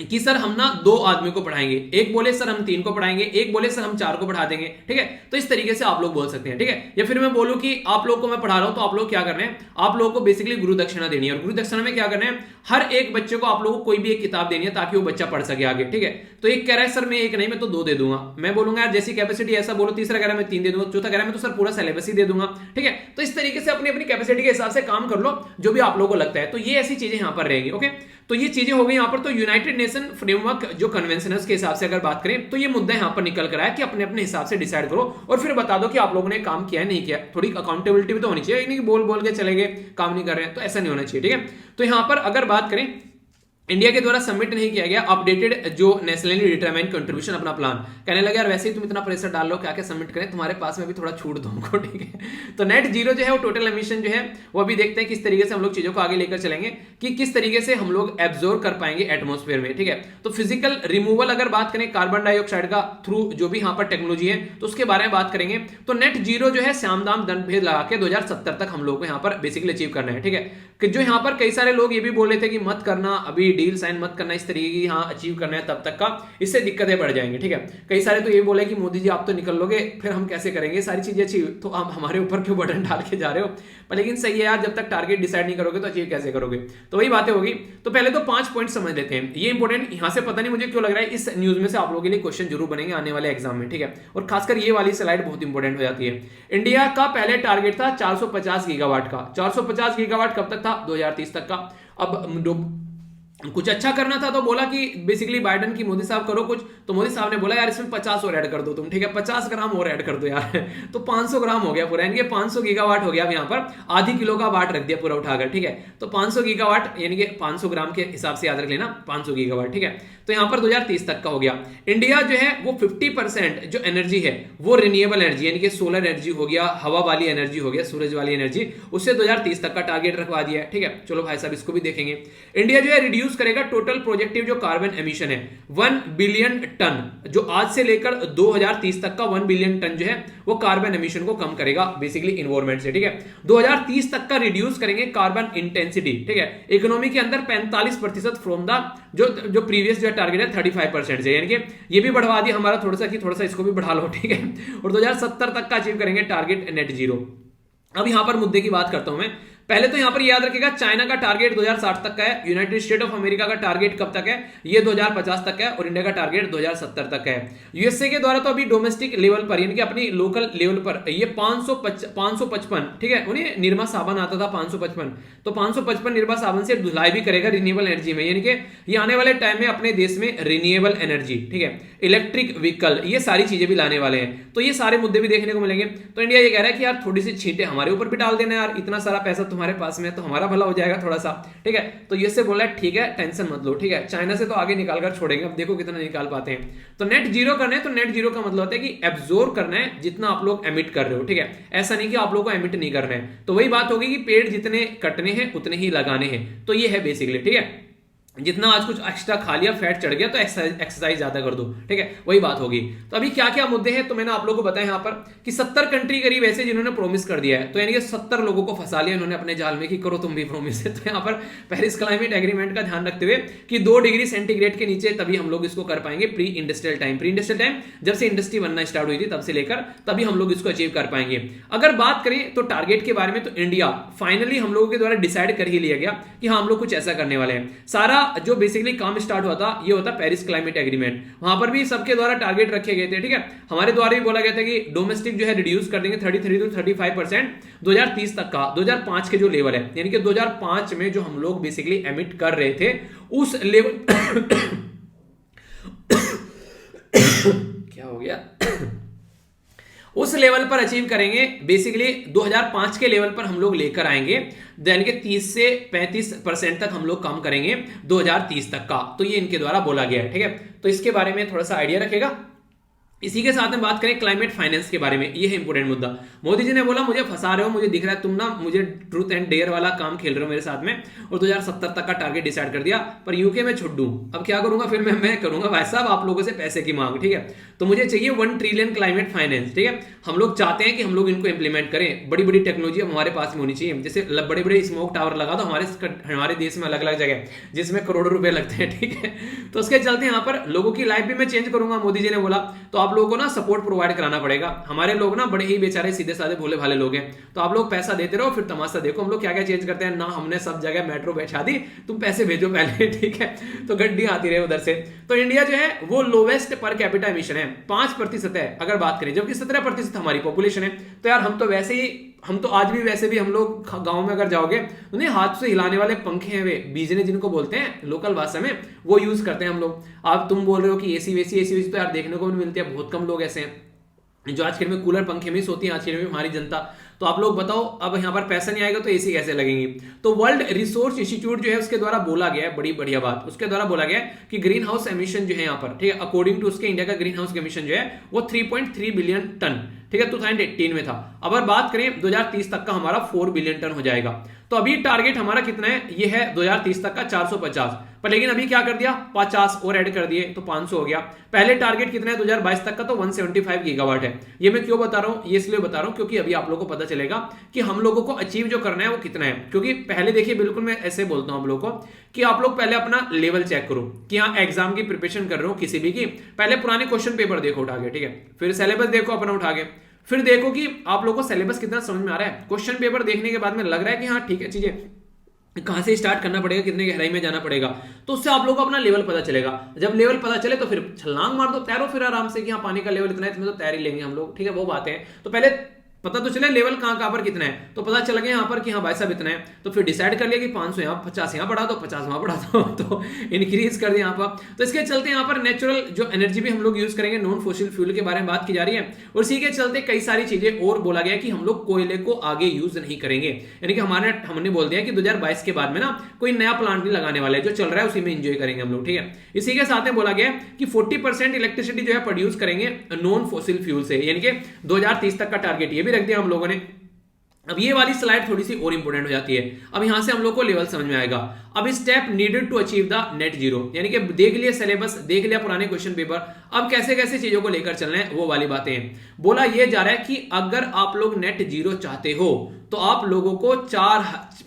कि सर हम ना 2 आदमियों को पढ़ाएंगे, एक बोले सर हम 3 को पढ़ाएंगे, एक बोले सर हम 4 को पढ़ा देंगे, ठीक है, तो इस तरीके से आप लोग बोल सकते हैं, ठीक है। या फिर मैं बोलूं कि आप लोग को मैं पढ़ा रहा हूं, तो आप लोग क्या करना है, आप लोगों को बेसिकली गुरु दक्षिणा देनी है, और गुरु दक्षिणा में क्या करना है, हर एक बच्चे को आप लोगों को कोई भी एक किताब देनी है ताकि वो बच्चा पढ़ सके आगे, ठीक है। तो एक कह रहा है सर मैं एक नहीं मैं तो 2 दे दूंगा, मैं बोलूंगा यार जैसी कैपेसिटी ऐसा बोलो, तीसरा कह रहा है मैं 3 दे दूंगा, चौथा कह रहा है मैं तो सर पूरा सिलेबस ही दे दूंगा, ठीक है। तो इस तरीके से अपनी अपनी कैपेसिटी के हिसाब से काम कर लो, जो भी आप लोगों को लगता है। तो ये ऐसी चीजें यहां पर रहेंगी, ओके। तो ये चीजें हो गई यहां पर। तो यूनाइटेड नेशन फ्रेमवर्क जो कन्वेंशन है उसके हिसाब से अगर बात करें तो ये मुद्दा यहां पर निकल कर आया कि अपने अपने हिसाब से डिसाइड करो और फिर बता दो कि आप लोगों ने काम किया है नहीं किया। थोड़ी अकाउंटेबिलिटी भी तो होनी चाहिए, नहीं कि बोल बोल के चले गए काम नहीं कर रहे हैं, तो ऐसा नहीं होना चाहिए, ठीक है। तो यहां पर अगर बात करें इंडिया के द्वारा सबमिट नहीं किया गया अपडेटेड जो नेशनली डिटरमाइंड कंट्रीब्यूशन अपना प्लान, कहने लगे यार वैसे ही तुम इतना प्रेशर डाल लो, क्या क्या सबमिट करें, तुम्हारे पास में भी थोड़ा छूट दो हमको, ठीक है। तो नेट जीरो जो है वो टोटल एमिशन जो है वो अभी देखते हैं किस तरीके से हम लोग चीजों को आगे लेकर चलेंगे, कि किस तरीके से हम लोग एब्जॉर्ब कर पाएंगे एटमॉस्फेयर में, ठीक है। तो फिजिकल रिमूवल अगर बात करें कार्बन डाइऑक्साइड का थ्रू जो भी यहाँ पर टेक्नोलॉजी है तो उसके बारे में बात करेंगे। तो नेट जीरो जो है श्याम दाम दंड भेद लगा के 2070 तक हम लोग को यहाँ पर बेसिकली अचीव करना है, ठीक है। कि जो यहाँ पर कई सारे लोग ये भी बोल रहे थे कि मत करना अभी डील साइन मत करना इस तरीके की, हाँ अचीव करना है तब तक का, इससे दिक्कतें बढ़ जाएंगी, ठीक है। कई सारे तो ये बोले कि मोदी जी आप तो निकल लोगे फिर हम कैसे करेंगे सारी चीजें अचीव, तो आप हमारे ऊपर क्यों बटन डाल के जा रहे हो। पर लेकिन सही है यार, जब तक टारगेट डिसाइड नहीं करोगे तो अचीव कैसे करोगे। तो वही बातें होगी। तो पहले तो 5 पॉइंट समझ लेते हैं, ये इंपॉर्टेंट यहाँ से पता नहीं मुझे क्यों लग रहा है इस न्यूज में से आप लोगों के लिए क्वेश्चन जरूर बनेंगे आने वाले एग्जाम में, ठीक है। और खासकर ये वाली स्लाइड बहुत इंपॉर्टेंट हो जाती है। इंडिया का पहले टारगेट था 450 गीगावाट का, 450 गीगावाट कब तक था, 2030 तक का। अब कुछ अच्छा करना था तो बोला कि बेसिकली बाइडन की मोदी साहब करो कुछ, तो मोदी साहब ने बोला यार इसमें 50 और ऐड कर दो तुम, ठीक है, 50 ग्राम और ऐड कर दो यार तो 500 ग्राम हो गया पूरा, यानी कि 500 गीगावाट हो गया। अब यहाँ पर आधी किलो का वाट रख दिया पूरा उठाकर, ठीक है। तो 500 गीगावाट यानी कि 500 ग्राम के हिसाब से याद रख लेना 500 गीगावाट, ठीक है। तो यहाँ पर 2030 तक का हो गया। इंडिया जो है वो 50% जो एनर्जी है वो रिन्यूएबल एनर्जी यानी कि सोलर एनर्जी हो गया, हवा वाली एनर्जी हो गया, सूरज वाली एनर्जी, उससे 2030 तक का टारगेट रखवा दिया है, ठीक है। चलो भाई साहब इसको भी देखेंगे। इंडिया जो है रिड्यूस करेगा टोटल प्रोजेक्टिव जो कार्बन एमिशन है 1 बिलियन टन, जो आज से लेकर 2030 तक का 1 बिलियन टन जो है वो कार्बन एमिशन को कम करेगा बेसिकली इन्वायरमेंट से, ठीक है। 2030 तक का रिड्यूस करेंगे कार्बन इंटेंसिटी, ठीक है, इकोनॉमी के अंदर 45% फ्रॉम द जो प्रीवियस जो टारगेट है 35% से, यानी कि ये भी बढ़वा दिया हमारा थोड़ा सा कि थोड़ा सा इसको भी बढ़ा लो, ठीक है। और 2070 तक का अचीव करेंगे टारगेट नेट जीरो। अब यहां पर मुद्दे की बात करता हूं मैं। पहले तो यहां पर याद रखिएगा चाइना का टारगेट 2060 तक का है, यूनाइटेड स्टेट ऑफ अमेरिका का टारगेट कब तक है, ये 2050 तक है, और इंडिया का टारगेट 2070 तक है। यूएसए के द्वारा तो अभी डोमेस्टिक लेवल पर यानी कि अपनी लोकल लेवल पर ये 555, ठीक है, उन्हें निर्मा साबन आता था 555, तो 555 निर्मा साबन से धुलाई भी करेगा रिन्यूएबल एनर्जी में, यानी कि ये आने वाले टाइम में अपने देश में रिन्यूएबल एनर्जी, ठीक है, इलेक्ट्रिक व्हीकल, ये सारी चीजें भी लाने वाले हैं। तो ये सारे मुद्दे भी देखने को मिलेंगे। तो इंडिया ये कह रहा है कि यार थोड़ी सी छींटे हमारे ऊपर भी डाल देना यार, इतना सारा पैसा तुम्हारे हमारे पास में, तो हमारा भला हो जाएगा थोड़ा सा, ठीक है। तो ये से बोला है ठीक है टेंशन मत लो, ठीक है, चाइना से तो आगे निकाल कर छोड़ेंगे, अब देखो कितना निकाल पाते हैं। तो नेट जीरो करना है, तो नेट जीरो का मतलब होता है कि एब्जॉर्ब करना है जितना आप लोग एमिट कर रहे हो, ठीक है, ऐसा नहीं कि आप लोग को एमिट नहीं करना है। तो वही बात होगी कि पेड़ जितने कटने हैं उतने ही लगाने हैं, तो ये है बेसिकली, ठीक है। जितना आज कुछ एक्स्ट्रा खा लिया, फैट चढ़ गया, तो एक्सरसाइज ज्यादा कर दो, ठीक है, वही बात होगी। तो अभी क्या क्या मुद्दे हैं, तो मैंने आप लोगों को बताया यहाँ पर कि 70 कंट्री करीब ऐसे जिन्होंने प्रोमिस कर दिया है, तो यानी कि 70 लोगों को फंसा लिया इन्होंने अपने जाल में कि करो तुम भी प्रोमिस है। तो यहाँ पर पेरिस क्लाइमेट एग्रीमेंट का ध्यान रखते हुए कि 2 डिग्री सेंटीग्रेड के नीचे तभी हम लोग इसको कर पाएंगे pre industrial time. Pre industrial time जब से इंडस्ट्री बनना स्टार्ट हुई थी तब से लेकर तभी हम लोग इसको अचीव कर पाएंगे। अगर बात करें तो टारगेट के बारे में, तो इंडिया फाइनली हम लोगों के द्वारा डिसाइड कर ही लिया गया कि हाँ हम लोग कुछ ऐसा करने वाले हैं। सारा जो बेसिकली काम स्टार्ट हुआ था ये होता पेरिस क्लाइमेट एग्रीमेंट, वहां पर भी सबके द्वारा टारगेट रखे गए थे, ठीक है। हमारे द्वारा भी बोला गया था कि डोमेस्टिक जो है रिड्यूस कर देंगे 33 to 35% 2030 तक का, 2005 के जो लेवल है, यानी कि 2005 में जो हम लोग बेसिकली एमिट कर रहे थे उस लेवल क्या हो गया उस लेवल पर अचीव करेंगे। बेसिकली 2005 के लेवल पर हम लोग लेकर आएंगे, यानी कि 30 से 35% तक हम लोग कम करेंगे 2030 तक का, तो ये इनके द्वारा बोला गया है, ठीक है। तो इसके बारे में थोड़ा सा आइडिया रखेगा। इसी के साथ में बात करें क्लाइमेट फाइनेंस के बारे में, ये है इंपोर्टेंट मुद्दा। मोदी जी ने बोला मुझे फंसा रहे हो, मुझे दिख रहा है तुम ना मुझे ट्रूथ एंड डेयर वाला काम खेल रहे हो मेरे साथ में, और 2070 तक का टारगेट डिसाइड कर दिया, पर यूके में छुट दूं, अब क्या करूंगा फिर मैं करूंगा भाई साहब आप लोगों से पैसे की मांग, ठीक है। तो मुझे चाहिए 1 ट्रिलियन क्लाइमेट फाइनेंस, ठीक है। हम लोग चाहते हैं कि हम लोग इनको इंप्लीमेंट करें, बड़ी बड़ी टेक्नोलॉजी हमारे पास में होनी चाहिए, जैसे बड़े बड़े स्मोक टावर लगा दो हमारे देश में अलग अलग जगह जिसमें करोड़ों रुपए लगते हैं, ठीक है। तो उसके चलते यहाँ पर लोगों की लाइफ भी मैं चेंज करूंगा, मोदी जी ने बोला, तो आप लोगों को ना सपोर्ट प्रोवाइड कराना पड़ेगा। हमारे लोग ना बड़े ही बेचारे सीधे साधे भोले भाले लोग हैं, तो आप लोग पैसा देते रहो, फिर तमाशा देखो हम लोग क्या क्या चेंज करते हैं ना। हमने सब जगह मेट्रो बैठा दी, तुम पैसे भेजो पहले, ठीक है, तो गड्डी आती रहे उधर से। तो इंडिया जो है वो लोवेस्ट पर कैपिटा एमिशन है, 5% है अगर बात करें, जबकि 17% हमारी पॉपुलेशन है। तो यार हम तो वैसे ही, हम तो आज भी वैसे भी हम लोग गांव में अगर जाओगे उन्हें हाथ से हिलाने वाले पंखे हैं, वे बीजने जिनको बोलते हैं लोकल भाषा में, वो यूज करते हैं हम लोग। अब तुम बोल रहे हो कि एसी वेसी तो यार देखने को भी मिलती है, बहुत कम लोग ऐसे हैं जो आज के में कूलर पंखे में सोती है आज के में हमारी जनता। तो आप लोग बताओ अब यहाँ पर पैसा नहीं आएगा तो एसी कैसे लगेंगी। तो वर्ल्ड रिसोर्स इंस्टीट्यूट जो है उसके द्वारा बोला गया है, बड़ी बढ़िया बात, उसके द्वारा बोला गया है कि ग्रीन हाउस एमिशन जो है यहाँ पर, ठीक है, अकॉर्डिंग टू उसके इंडिया का ग्रीन हाउस एमिशन जो है वो 3.3 बिलियन टन, ठीक है, 2018 में था। अगर बात करें 2030 तक का हमारा 4 बिलियन टन हो जाएगा। तो अभी टारगेट हमारा कितना है, ये है 2030 तक का 450, पर लेकिन अभी क्या कर दिया 50 और ऐड कर दिए तो 500 हो गया। पहले टारगेट कितना है 2022 तक का, तो 175 गीगावाट है। ये मैं क्यों बता रहा हूं, ये इसलिए बता रहा हूं क्योंकि अभी आप लोगों को पता चलेगा कि हम लोगों को अचीव जो करना है वो कितना है। क्योंकि पहले देखिए, बिल्कुल मैं ऐसे बोलता हूं आप लोगों को कि आप लोग पहले अपना लेवल चेक करो कि हाँ एग्जाम की प्रिपरेशन कर रहे हो किसी भी की, पहले पुराने क्वेश्चन पेपर देखो उठा के, ठीक है, फिर सिलेबस देखो अपना उठा के, फिर देखो कि आप लोगों को सिलेबस कितना समझ में आ रहा है। क्वेश्चन पेपर देखने के बाद में लग रहा है कि हाँ ठीक है चीजें, कहां से स्टार्ट करना पड़ेगा, कितने गहराई में जाना पड़ेगा, तो उससे आप लोगों को अपना लेवल पता चलेगा। जब लेवल पता चले तो फिर छलांग मार दो, तैरो फिर आराम से कि हाँ पानी का लेवल इतना है, इसमें तो तैर ही लेंगे हम लोग, ठीक है, वो बातें हैं। तो पहले पता तो चले लेवल कहां पर कितना है, तो पता चल गया यहाँ पर कि हाँ भाई साहब इतना है, तो फिर डिसाइड कर लिया कि 500 यहाँ, 50 यहाँ बढ़ा दो, 50 वहां बढ़ा दो, तो इंक्रीज कर दिया यहाँ पर। तो इसके चलते यहाँ पर नेचुरल जो एनर्जी भी हम लोग यूज करेंगे, नॉन फॉसिल फ्यूल के बारे में बात की जा रही है, और इसी के चलते कई सारी चीजें और बोला गया कि हम लोग कोयले को आगे यूज नहीं करेंगे, यानी कि हमने बोल दिया कि 2022 के बाद में ना कोई नया प्लांट नहीं लगाने वाला है, जो चल रहा है उसी में एंजॉय करेंगे हम लोग, ठीक है। इसी के साथ में बोला गया कि 40% इलेक्ट्रिसिटी जो है प्रोड्यूस करेंगे नॉन फॉसिल फ्यूल से, यानी कि 2030 तक का टारगेट ये भी रख दिया हम लोगों ने। अब ये वाली स्लाइड थोड़ी सी और इंपोर्टेंट हो जाती है। अब यहां से हम लोग को लेवल समझ में आएगा। अब step needed to achieve the net zero, यानी कि देख लिया सिलेबस, देख लिया पुराने क्वेश्चन पेपर, अब कैसे कैसे चीजों को लेकर चलना है वो वाली बातें हैं। बोला ये जा रहा है कि अगर आप लोग नेट जीरो चाहते हो तो आप लोगों को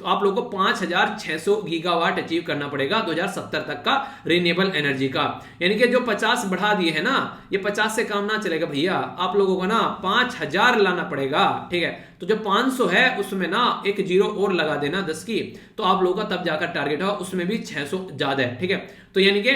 5600 गीगावाट अचीव करना पड़ेगा 2070 तक का रिन्यूएबल एनर्जी का, यानी कि जो 50 बढ़ा दिए है ना, ये 50 से काम ना चलेगा भैया, आप लोगों को ना 5000 लाना पड़ेगा, ठीक है। तो जो 500 है उसमें ना एक जीरो और लगा देना 10 की, तो आप लोगों का तब जाकर टारगेट होगा, उसमें भी 600 ज्यादा है, ठीक है। तो यानी कि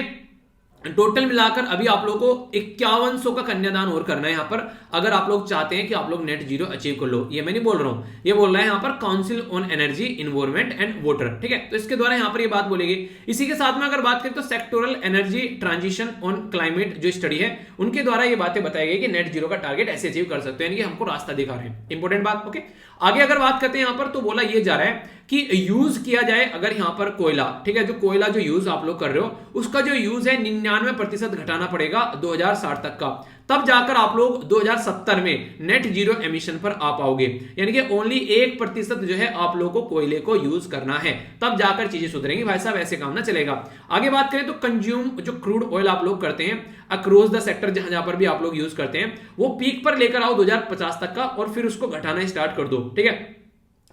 टोटल मिलाकर अभी आप लोगों को 5100 का कन्यादान और करना है यहाँ पर, अगर आप लोग चाहते हैं कि आप लोग नेट जीरो अचीव कर लो। ये मैं नहीं बोल रहा हूं, ये बोल रहा है यहाँ पर council on energy environment and water, ठीक है। तो इसके द्वारा यहाँ पर ये बात बोलेगी। इसी के साथ में अगर बात करें तो sectoral energy transition on climate जो स्टडी है उनके द्वारा ये बातें बताई गई कि नेट जीरो का टारगेट ऐसे अचीव कर सकते हैं, यानी कि हमको रास्ता दिखा रहे हैं। इंपॉर्टेंट बात, ओके। आगे अगर बात करते हैं यहाँ पर तो बोला ये जा रहा है कि यूज किया जाए अगर यहां पर कोयला, ठीक है, जो कोयला जो यूज आप लोग कर रहे हो उसका जो यूज है 99% घटाना पड़ेगा 2060 तक का, तब जाकर आप लोग 2070 में नेट जीरो एमिशन पर आ पाओगे। यानी कि ओनली 1% जो है आप लोग को कोयले को यूज करना है, तब जाकर चीजें सुधरेंगी भाई साहब, ऐसे काम ना चलेगा। आगे बात करें तो कंज्यूम जो क्रूड ऑयल आप लोग करते हैं अक्रॉस द सेक्टर, जहां जहां पर भी आप लोग यूज करते हैं, वो पीक पर लेकर आओ 2050 तक का, और फिर उसको घटाना स्टार्ट कर दो, ठीक है,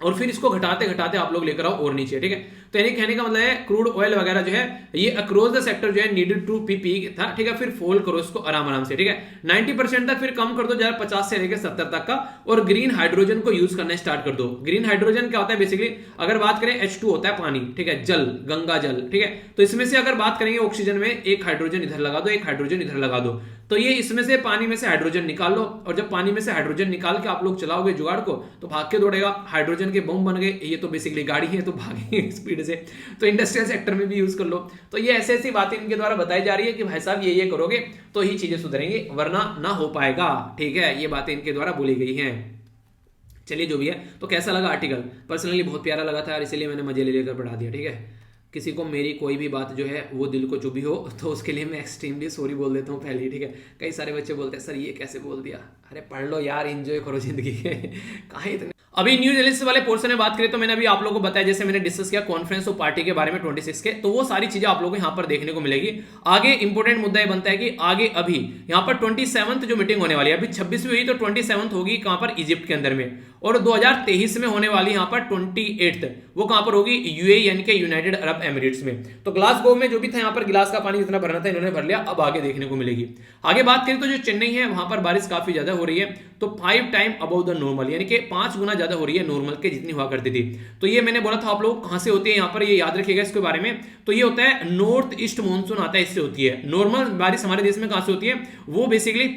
और फिर इसको घटाते घटाते आप लोग लेकर आओ और नीचे, ठीक है। तो यानी कहने का मतलब है क्रूड ऑयल वगैरह जो है ये अक्रॉस द सेक्टर जो है नीडेड टू पी पीक था, ठीक है, फिर फॉल करो इसको आराम आराम से, ठीक है, 90% तक फिर कम कर दो 2050 से लेकर 70 तक का, और ग्रीन हाइड्रोजन को यूज करना स्टार्ट कर दो। ग्रीन हाइड्रोजन क्या होता है बेसिकली, अगर बात करें H2 होता है पानी, ठीक है, जल, गंगा जल, ठीक है, तो इसमें से अगर बात करेंगे ऑक्सीजन में एक हाइड्रोजन इधर लगा दो, एक हाइड्रोजन इधर लगा दो, तो ये इसमें से पानी में से हाइड्रोजन निकाल लो, और जब पानी में से हाइड्रोजन निकाल के आप लोग चलाओगे जुगाड़ को तो भाग के दौड़ेगा, हाइड्रोजन के बम बन गए, ये तो बेसिकली गाड़ी है तो भागेंगे स्पीड से, तो इंडस्ट्रियल सेक्टर में भी यूज कर लो। तो ये ऐसी ऐसी बातें इनके द्वारा बताई जा रही है कि भाई साहब ये करोगे तो ही चीजें सुधरेंगी, वरना ना हो पाएगा, ठीक है, ये बातें इनके द्वारा बोली गई हैं। चलिए जो भी है, तो कैसा लगा आर्टिकल, पर्सनली बहुत प्यारा लगा था, इसीलिए मैंने मजे ले लेकर पढ़ा दिया, ठीक है। किसी को मेरी कोई भी बात जो है वो दिल को चुभी हो तो उसके लिए मैं एक्सट्रीमली सॉरी बोल देता हूँ पहले ही, ठीक है। कई सारे बच्चे बोलते हैं सर ये कैसे बोल दिया, अरे पढ़ लो यार, एंजॉय करो जिंदगी के कहाँ इतने। अभी न्यूज एनालिसिस वाले पोर्शन में बात करें तो मैंने अभी आप लोगों को बताया, जैसे मैंने डिस्कस किया कॉन्फ्रेंस ऑफ पार्टी के बारे में 26 के, तो वो सारी चीजें आप लोगों को यहाँ पर देखने को मिलेगी। आगे इंपॉर्टेंट मुद्दा ये बनता है कि आगे अभी यहाँ पर 27th जो मीटिंग होने वाली है, अभी 26वीं हुई तो 27th होगी कहां पर, इजिप्ट के अंदर में, और 2023 में होने वाली यहाँ पर 28th वो कहां पर होगी, यूएई यानी कि यूनाइटेड अरब एमिरेट्स में। तो ग्लासगो में जो भी था यहाँ पर गिलास का पानी जितना भरना था इन्होंने भर लिया, अब आगे देखने को मिलेगी। आगे बात करें तो जो चेन्नई है वहां पर बारिश काफी ज्यादा हो रही है, तो 5 टाइम अबव द नॉर्मल, यानी कि 5 गुना ज्यादा हो रही है नॉर्मल के जितनी हुआ करती थी। तो ये मैंने बोला था आप लोग कहां से होती है, यहाँ पर ये याद रखिएगा इसके बारे में, तो ये होता है नॉर्थ ईस्ट मानसून आता है, इससे होती है। नॉर्मल बारिश हमारे देश में कहां से होती है, वो बेसिकली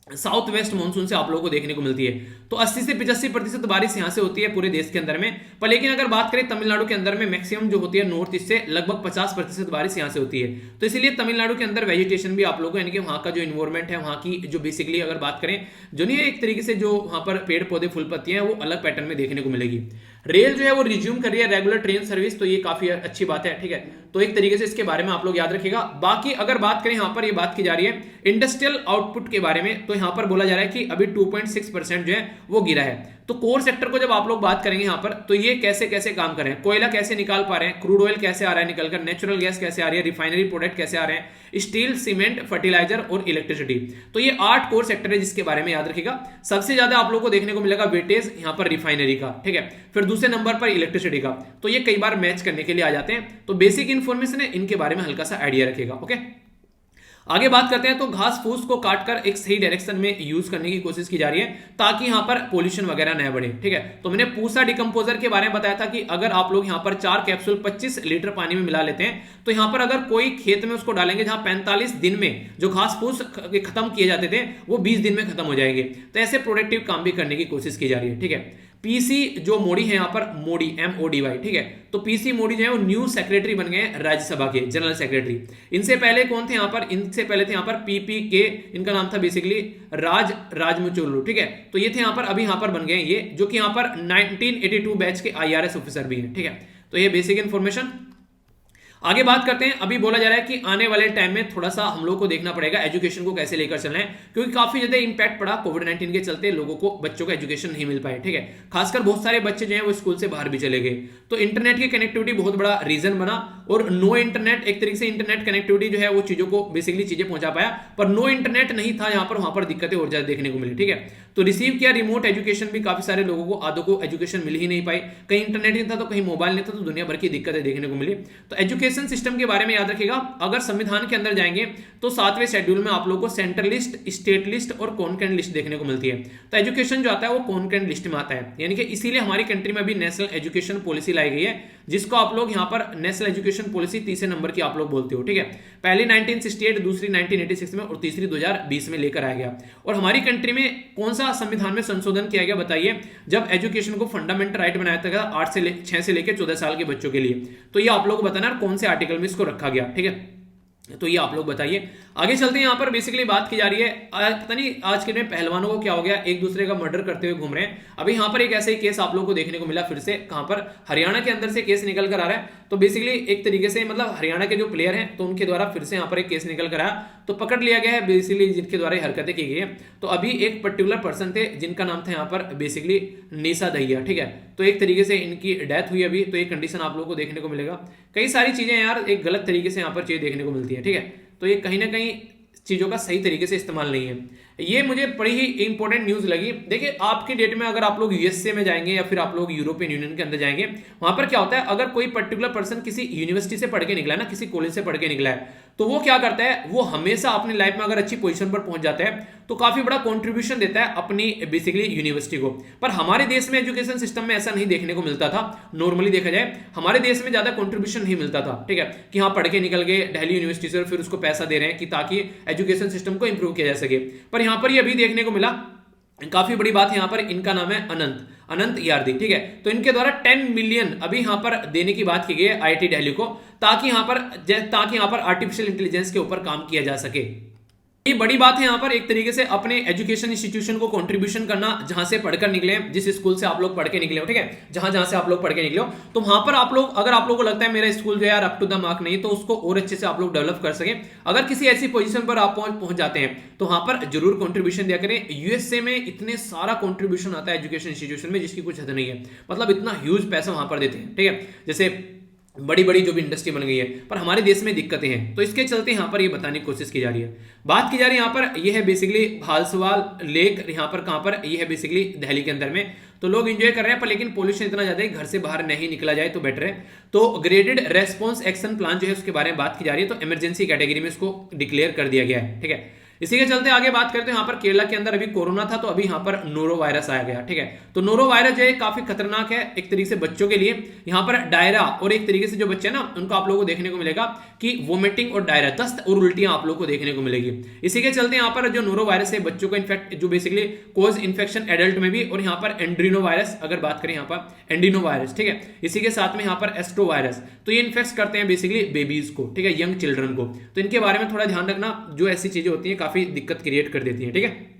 साउथ वेस्ट मानसून से आप लोगों को देखने को मिलती है। तो 80 से 85% बारिश यहां से होती है पूरे देश के अंदर में। पर लेकिन अगर बात करें तमिलनाडु के अंदर में मैक्सिमम जो होती है नॉर्थ ईस्ट से लगभग 50% बारिश यहां से होती है। तो इसलिए तमिलनाडु के अंदर वेजिटेशन भी आप लोगों को, यानी कि वहां का जो इन्वायरमेंट है, वहां की जो बेसिकली अगर बात करें जो नहीं है एक तरीके से जो वहां पर पेड़ पौधे फूल पत्तियां हैं वो अलग पैटर्न में देखने को मिलेगी। रेल जो है वो रिज्यूम कर रही है रेगुलर ट्रेन सर्विस, तो ये काफी अच्छी बात है, ठीक है। तो एक तरीके से इसके बारे में आप लोग याद रखिएगा। बाकी अगर बात करें यहाँ पर ये बात की जा रही है इंडस्ट्रियल आउटपुट के बारे में, तो यहाँ पर बोला जा रहा है कि अभी 2.6% जो है वो गिरा है। तो कोर सेक्टर को जब आप लोग बात करेंगे यहाँ पर, तो ये कैसे कैसे काम कर रहे हैं, कोयला कैसे निकाल पा रहे हैं, क्रूड ऑयल कैसे आ रहा है निकलकर, नेचुरल गैस कैसे आ रही है, रिफाइनरी प्रोडक्ट कैसे आ रहे हैं, स्टील, सीमेंट, फर्टिलाइजर और इलेक्ट्रिसिटी। तो ये 8 कोर सेक्टर है जिसके बारे में याद रखिएगा। सबसे ज्यादा आप लोग को देखने को मिलेगा वेटेज यहाँ पर रिफाइनरी का, ठीक है, फिर दूसरे नंबर पर इलेक्ट्रिसिटी का। तो ये कई बार मैच करने के लिए आ जाते हैं। तो बेसिक इन्फॉर्मेशन है, इनके बारे में हल्का सा आइडिया रखिएगा, ओके। आगे बात करते हैं तो घास फूस को काटकर एक सही डायरेक्शन में यूज करने की कोशिश की जा रही है ताकि यहां पर पोल्यूशन वगैरह न बढ़े, ठीक है। तो मैंने पूसा डिकम्पोजर के बारे में बताया था कि अगर आप लोग यहां पर 4 कैप्सूल 25 लीटर पानी में मिला लेते हैं, तो यहां पर अगर कोई खेत में उसको डालेंगे जहां 45 दिन में जो घास फूस खत्म किए जाते थे वो 20 दिन में खत्म हो जाएंगे। तो ऐसे प्रोडक्टिव काम भी करने की कोशिश की जा रही है, ठीक है। पीसी जो मोदी है यहाँ पर, मोदी MODY, ठीक है, तो पीसी मोदी जो है वो न्यू सेक्रेटरी बन गए राज्यसभा के जनरल सेक्रेटरी। इनसे पहले कौन थे यहाँ पर, इनसे पहले थे यहाँ पर PPK, इनका नाम था बेसिकली राजमुचुलू, ठीक है। तो ये थे यहाँ पर, अभी यहाँ पर बन गए ये, जो कि यहाँ पर 1982 बैच के IRS ऑफिसर भी हैं, ठीक है। तो ये बेसिक इन्फॉर्मेशन। आगे बात करते हैं, अभी बोला जा रहा है कि आने वाले टाइम में थोड़ा सा हम लोग को देखना पड़ेगा एजुकेशन को कैसे लेकर चलना है, क्योंकि काफी ज्यादा इंपैक्ट पड़ा कोविड-19 के चलते, लोगों को बच्चों को एजुकेशन नहीं मिल पाए, ठीक है। खासकर बहुत सारे बच्चे जो हैं वो स्कूल से बाहर भी चले गए। तो इंटरनेट की कनेक्टिविटी बहुत बड़ा रीजन बना, और नो इंटरनेट एक तरीके से इंटरनेट कनेक्टिविटी जो है वो चीजों को बेसिकली चीजें पहुंचा पाया, पर नो इंटरनेट नहीं था यहाँ पर, वहां पर दिक्कतें और ज्यादा देखने को मिली, ठीक है। तो रिसीव किया रिमोट एजुकेशन भी, काफी सारे लोगों को आधों को एजुकेशन मिल ही नहीं पाई, कहीं इंटरनेट नहीं था तो कहीं मोबाइल नहीं था, तो दुनिया भर की दिक्कतें देखने को मिली। तो एजुकेशन सिस्टम के बारे में याद रखिएगा, अगर संविधान के अंदर जाएंगे तो 7वें शेड्यूल में आप लोगों को सेंट्रल लिस्ट, स्टेट लिस्ट और कॉन्करेंट लिस्ट देखने को मिलती है। तो एजुकेशन जो आता है वो कॉन्करेंट लिस्ट में आता है, यानी कि इसीलिए हमारी कंट्री में अभी नेशनल एजुकेशन पॉलिसी लाई गई है, जिसको आप लोग यहाँ पर नेशनल एजुकेशन पॉलिसी तीसरे नंबर की आप लोग बोलते हो, ठीक है। पहली 1968, दूसरी 1986 में और तीसरी 2020 में लेकर आया गया। और हमारी कंट्री में कौन सा संविधान में संशोधन किया गया बताइए, जब एजुकेशन को फंडामेंटल राइट बनाया था 6 से लेकर 14 साल के बच्चों के लिए। तो ये आप लोग को बताना कौन से आर्टिकल में इसको रखा गया, ठीक है। तो ये आप लोग बताइए। आगे चलते हैं, यहाँ पर बेसिकली बात की जा रही है, पता नहीं आज के दिन पहलवानों को क्या हो गया, एक दूसरे का मर्डर करते हुए घूम रहे हैं। अभी यहाँ पर एक ऐसा ही केस आप लोगों को देखने को मिला फिर से, कहां पर, हरियाणा के अंदर से केस निकल कर आ रहा है। तो बेसिकली एक तरीके से मतलब हरियाणा के जो प्लेयर हैं तो उनके द्वारा फिर से यहाँ पर एक केस निकल कर आया, तो पकड़ लिया गया है बेसिकली जिनके द्वारा हरकतें की गई है। तो अभी एक पर्टिकुलर पर्सन थे जिनका नाम था यहाँ पर बेसिकली निशा दहिया, ठीक है। तो एक तरीके से इनकी डेथ हुई अभी, तो एक कंडीशन आप लोगों को देखने को मिलेगा। कई सारी चीजें यार एक गलत तरीके से यहाँ पर चीजें देखने को मिलती है, ठीक है। तो ये कहीं ना कहीं चीजों का सही तरीके से इस्तेमाल नहीं है। ये मुझे बड़ी ही इंपॉर्टेंट न्यूज लगी। देखिए आज डेट में अगर आप लोग यूएसए में जाएंगे या फिर आप लोग यूरोपियन यूनियन के अंदर जाएंगे, वहां पर क्या होता है, अगर कोई पर्टिकुलर पर्सन किसी यूनिवर्सिटी से पढ़ के निकला है ना, किसी कॉलेज से पढ़ के निकला है, तो वो क्या करता है, वो हमेशा अपनी लाइफ में अगर अच्छी पोजीशन पर पहुंच जाता है तो काफी बड़ा कंट्रीब्यूशन देता है अपनी बेसिकली यूनिवर्सिटी को। पर हमारे देश में एजुकेशन सिस्टम में ऐसा नहीं देखने को मिलता था। नॉर्मली देखा जाए हमारे देश में ज्यादा कंट्रीब्यूशन नहीं मिलता था, ठीक है, कि हाँ पढ़ के निकल गए दिल्ली यूनिवर्सिटी से और फिर उसको पैसा दे रहे हैं कि ताकि एजुकेशन सिस्टम को इंप्रूव किया जा सके। पर यहाँ पर ये अभी देखने को मिला, काफी बड़ी बात है। यहाँ पर इनका नाम है अनंत यार्दी, ठीक है। तो इनके द्वारा 10 मिलियन अभी यहाँ पर देने की बात की गई है आईआईटी दिल्ली को, ताकि यहाँ पर आर्टिफिशियल इंटेलिजेंस के ऊपर काम किया जा सके। ये बड़ी बात है यहाँ पर एक तरीके से अपने एजुकेशन इंस्टीट्यूशन को कंट्रीब्यूशन करना, जहां से पढ़कर निकले, जिस स्कूल से आप लोग पढ़ के निकले हो, ठीक है, जहां से आप लोग पढ़ के निकले हो, तो वहां पर आप लोग, अगर आप लोगों को लगता है मेरा स्कूल जो है यार अप टू द मार्क नहीं, तो उसको और अच्छे से आप लोग डेवलप कर सके। अगर किसी ऐसी पोजीशन पर आप पहुंच जाते हैं तो वहां पर जरूर कंट्रीब्यूशन दिया करें। यूएसए में इतने सारा कंट्रीब्यूशन आता है एजुकेशन इंस्टीट्यूशन में जिसकी कुछ हद नहीं है, मतलब इतना ह्यूज पैसा वहां पर देते हैं, ठीक है, जैसे बड़ी बड़ी जो भी इंडस्ट्री बन गई है। पर हमारे देश में दिक्कतें हैं, तो इसके चलते यहाँ पर ये बताने की कोशिश की जा रही है। बात की जा रही है यहाँ पर, ये है बेसिकली भालसवाल लेक, यहाँ पर कहाँ पर, ये है बेसिकली दिल्ली के अंदर में। तो लोग एंजॉय कर रहे हैं, पर लेकिन पोल्यूशन इतना ज्यादा है, घर से बाहर नहीं निकला जाए तो बेटर है। तो ग्रेडेड रेस्पॉन्स एक्शन प्लान जो है उसके बारे में बात की जा रही है, तो इमरजेंसी कैटेगरी में इसको डिक्लेयर कर दिया गया है, ठीक है। इसी के चलते आगे बात करते हैं, यहाँ पर केरला के अंदर अभी कोरोना था, तो अभी यहाँ पर नोरो वायरस आया गया, ठीक है। तो नोरो वायरस जो है काफी खतरनाक है एक तरीके से बच्चों के लिए। यहाँ पर डायरा और एक तरीके से जो बच्चे हैं ना, उनको आप लोगों को देखने को मिलेगा कि वोमिटिंग और डायरा, दस्त और उल्टियां आप लोगों को देखने को मिलेगी। इसी के चलते यहाँ पर जो नोरो वायरस है बच्चों को इन्फेक्ट, जो बेसिकली कोज इन्फेक्शन एडल्ट में भी, और यहाँ पर एंड्रीनो वायरस अगर बात करें, यहाँ पर एंडिनो वायरस, ठीक है। इसी के साथ में यहाँ पर एस्ट्रो वायरस, तो ये इन्फेक्ट करते हैं बेसिकली बेबीज को, ठीक है, यंग चिल्ड्रन को। तो इनके बारे में थोड़ा ध्यान रखना, जो ऐसी चीजें होती हैं काफी दिक्कत क्रिएट कर देती है, ठीक है।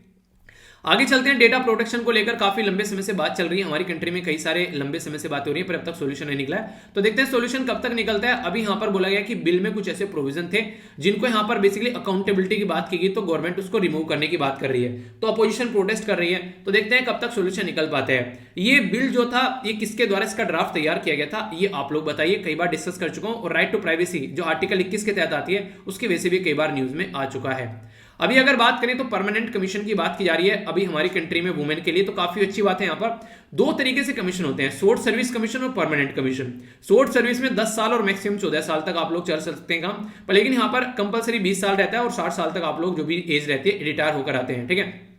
आगे चलते हैं, डेटा प्रोटेक्शन को लेकर काफी लंबे समय से बात चल रही है हमारी कंट्री में, कई सारे लंबे समय से बात हो रही है, पर अब तक सॉल्यूशन नहीं निकला है। तो देखते हैं सॉल्यूशन कब तक निकलता है। अभी यहां पर बोला गया कि बिल में कुछ ऐसे प्रोविजन थे जिनको यहां पर बेसिकली अकाउंटेबिलिटी की बात की गई, तो गवर्नमेंट उसको रिमूव करने की बात कर रही है, तो अपोजिशन प्रोटेस्ट कर रही है। तो देखते हैं कब तक सॉल्यूशन निकल पाते हैं। ये बिल जो था ये किसके द्वारा इसका ड्राफ्ट तैयार किया गया था, ये आप लोग बताइए, कई बार डिस्कस कर चुका हूं। और राइट टू प्राइवेसी जो आर्टिकल 21 के तहत आती है, उसकी वजह से भी कई बार न्यूज में आ चुका है। अभी अगर बात करें तो परमानेंट कमीशन की बात की जा रही है अभी हमारी कंट्री में वुमेन के लिए, तो काफी अच्छी बात है। यहाँ पर दो तरीके से कमीशन होते हैं, शॉर्ट सर्विस कमीशन और परमानेंट कमीशन। शॉर्ट सर्विस में 10 साल और मैक्सिमम 14 साल तक आप लोग चल सकते हैं काम, पर लेकिन यहाँ पर कंपलसरी 20 साल रहता है और 60 साल तक आप लोग जो भी एज रहती है रिटायर होकर आते हैं, ठीक है।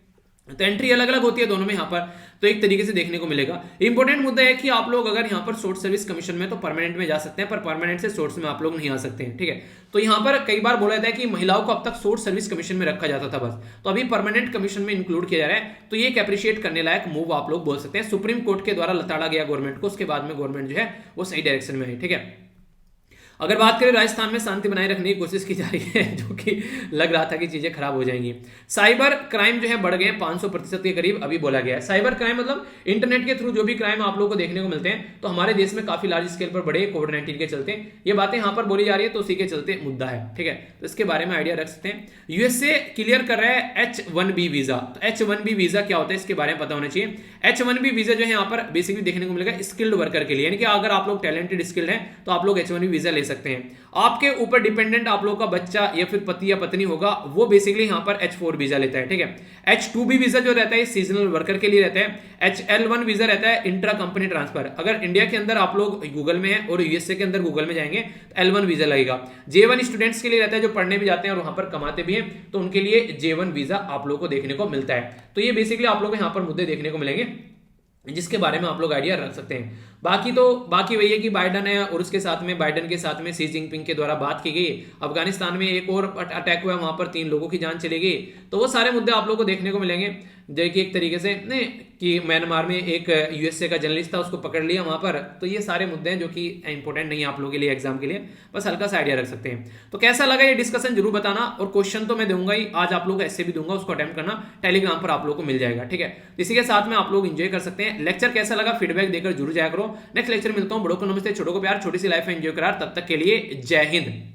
तो एंट्री अलग अलग होती है दोनों में यहाँ पर, तो एक तरीके से देखने को मिलेगा। इंपॉर्टेंट मुद्दा है कि आप लोग अगर यहाँ पर शॉर्ट सर्विस कमीशन में तो परमानेंट में जा सकते हैं, पर परमानेंट से शॉर्ट्स में आप लोग नहीं आ सकते हैं, ठीक है। तो यहाँ पर कई बार बोला जाता है कि महिलाओं को अब तक शॉर्ट सर्विस कमीशन में रखा जाता था बस, तो अभी परमानेंट कमीशन में इंक्लूड किया जा रहा है। तो ये एक अप्रिशिएट करने लायक मूव आप लोग बोल सकते हैं। सुप्रीम कोर्ट के द्वारा लताड़ा गया गवर्नमेंट को, उसके बाद में गवर्नमेंट जो है वो सही डायरेक्शन में है, ठीक है। अगर बात करें राजस्थान में शांति बनाए रखने की कोशिश की जा रही है, जो कि लग रहा था कि चीजें खराब हो जाएंगी। साइबर क्राइम जो है बढ़ गए 500% के करीब अभी बोला गया है। साइबर क्राइम मतलब इंटरनेट के थ्रू जो भी क्राइम आप लोगों को देखने को मिलते हैं, तो हमारे देश में काफी लार्ज स्केल पर बढ़े कोविड-19 के चलते। ये बातें यहाँ पर बोली जा रही है, तो उसी के चलते मुद्दा है, ठीक है। तो इसके बारे में आइडिया रख सकते हैं। यूएसए क्लियर कर रहा है H1B वीजा। तो H1B वीजा क्या होता है इसके बारे में पता होना चाहिए। H1B वीजा जो है यहाँ पर बेसिकली देखने को मिलेगा स्किल्ड वर्कर के लिए, यानी कि अगर आप लोग टैलेंटेड स्किल्ड हैं तो आप लोग H1B वीजा ले सकते हैं। आपके ऊपर डिपेंडेंट आप लोग का बच्चा या फिर पति या पत्नी होगा, वो बेसिकली यहाँ पर H4 वीजा लेता है, ठीक है। H2B वीजा जो रहता है सीजनल वर्कर के लिए रहता है। HL1 वीजा रहता है इंट्रा कंपनी ट्रांसफर। अगर इंडिया के अंदर आप लोग गूगल में है और यूएसए के अंदर गूगल में जाएंगे तो L1 वीजा लगेगा। J1 स्टूडेंट्स के लिए रहता है जो पढ़ने भी जाते हैं और वहां पर कमाते भी हैं, तो उनके लिए J1 वीजा आप लोग को देखने को मिलता है। तो ये बेसिकली आप लोग को यहाँ पर मुद्दे देखने को मिलेंगे जिसके बारे में आप लोग आइडिया रख सकते हैं। बाकी वही है कि बाइडन है और उसके साथ में बाइडन के साथ में शी जिनपिंग के द्वारा बात की गई। अफगानिस्तान में एक और अटैक हुआ, वहां पर 3 लोगों की जान चली गई। तो वो सारे मुद्दे आप लोगों को देखने को मिलेंगे। जो कि एक तरीके से नहीं कि म्यांमार में एक यूएसए का जर्नलिस्ट था, उसको पकड़ लिया वहां पर। तो ये सारे मुद्दे हैं जो कि इंपॉर्टेंट नहीं है आप लोगों के लिए एग्जाम के लिए, बस हल्का सा आइडिया रख सकते हैं। तो कैसा लगा ये डिस्कशन जरूर बताना, और क्वेश्चन तो मैं दूंगा ही आज आप लोग को, ऐसे भी दूंगा, उसको अटेम्प्ट करना, टेलीग्राम पर आप लोग को मिल जाएगा, ठीक है। इसी के साथ में आप लोग एंजॉय कर सकते हैं। लेक्चर कैसा लगा फीडबैक देकर जरूर जाया करो। नेक्स्ट लेक्चर मिलता हूं, बड़ों को नमस्ते, छोटों को प्यार, छोटी सी लाइफ एंजॉय करार। तब तक के लिए जय हिंद।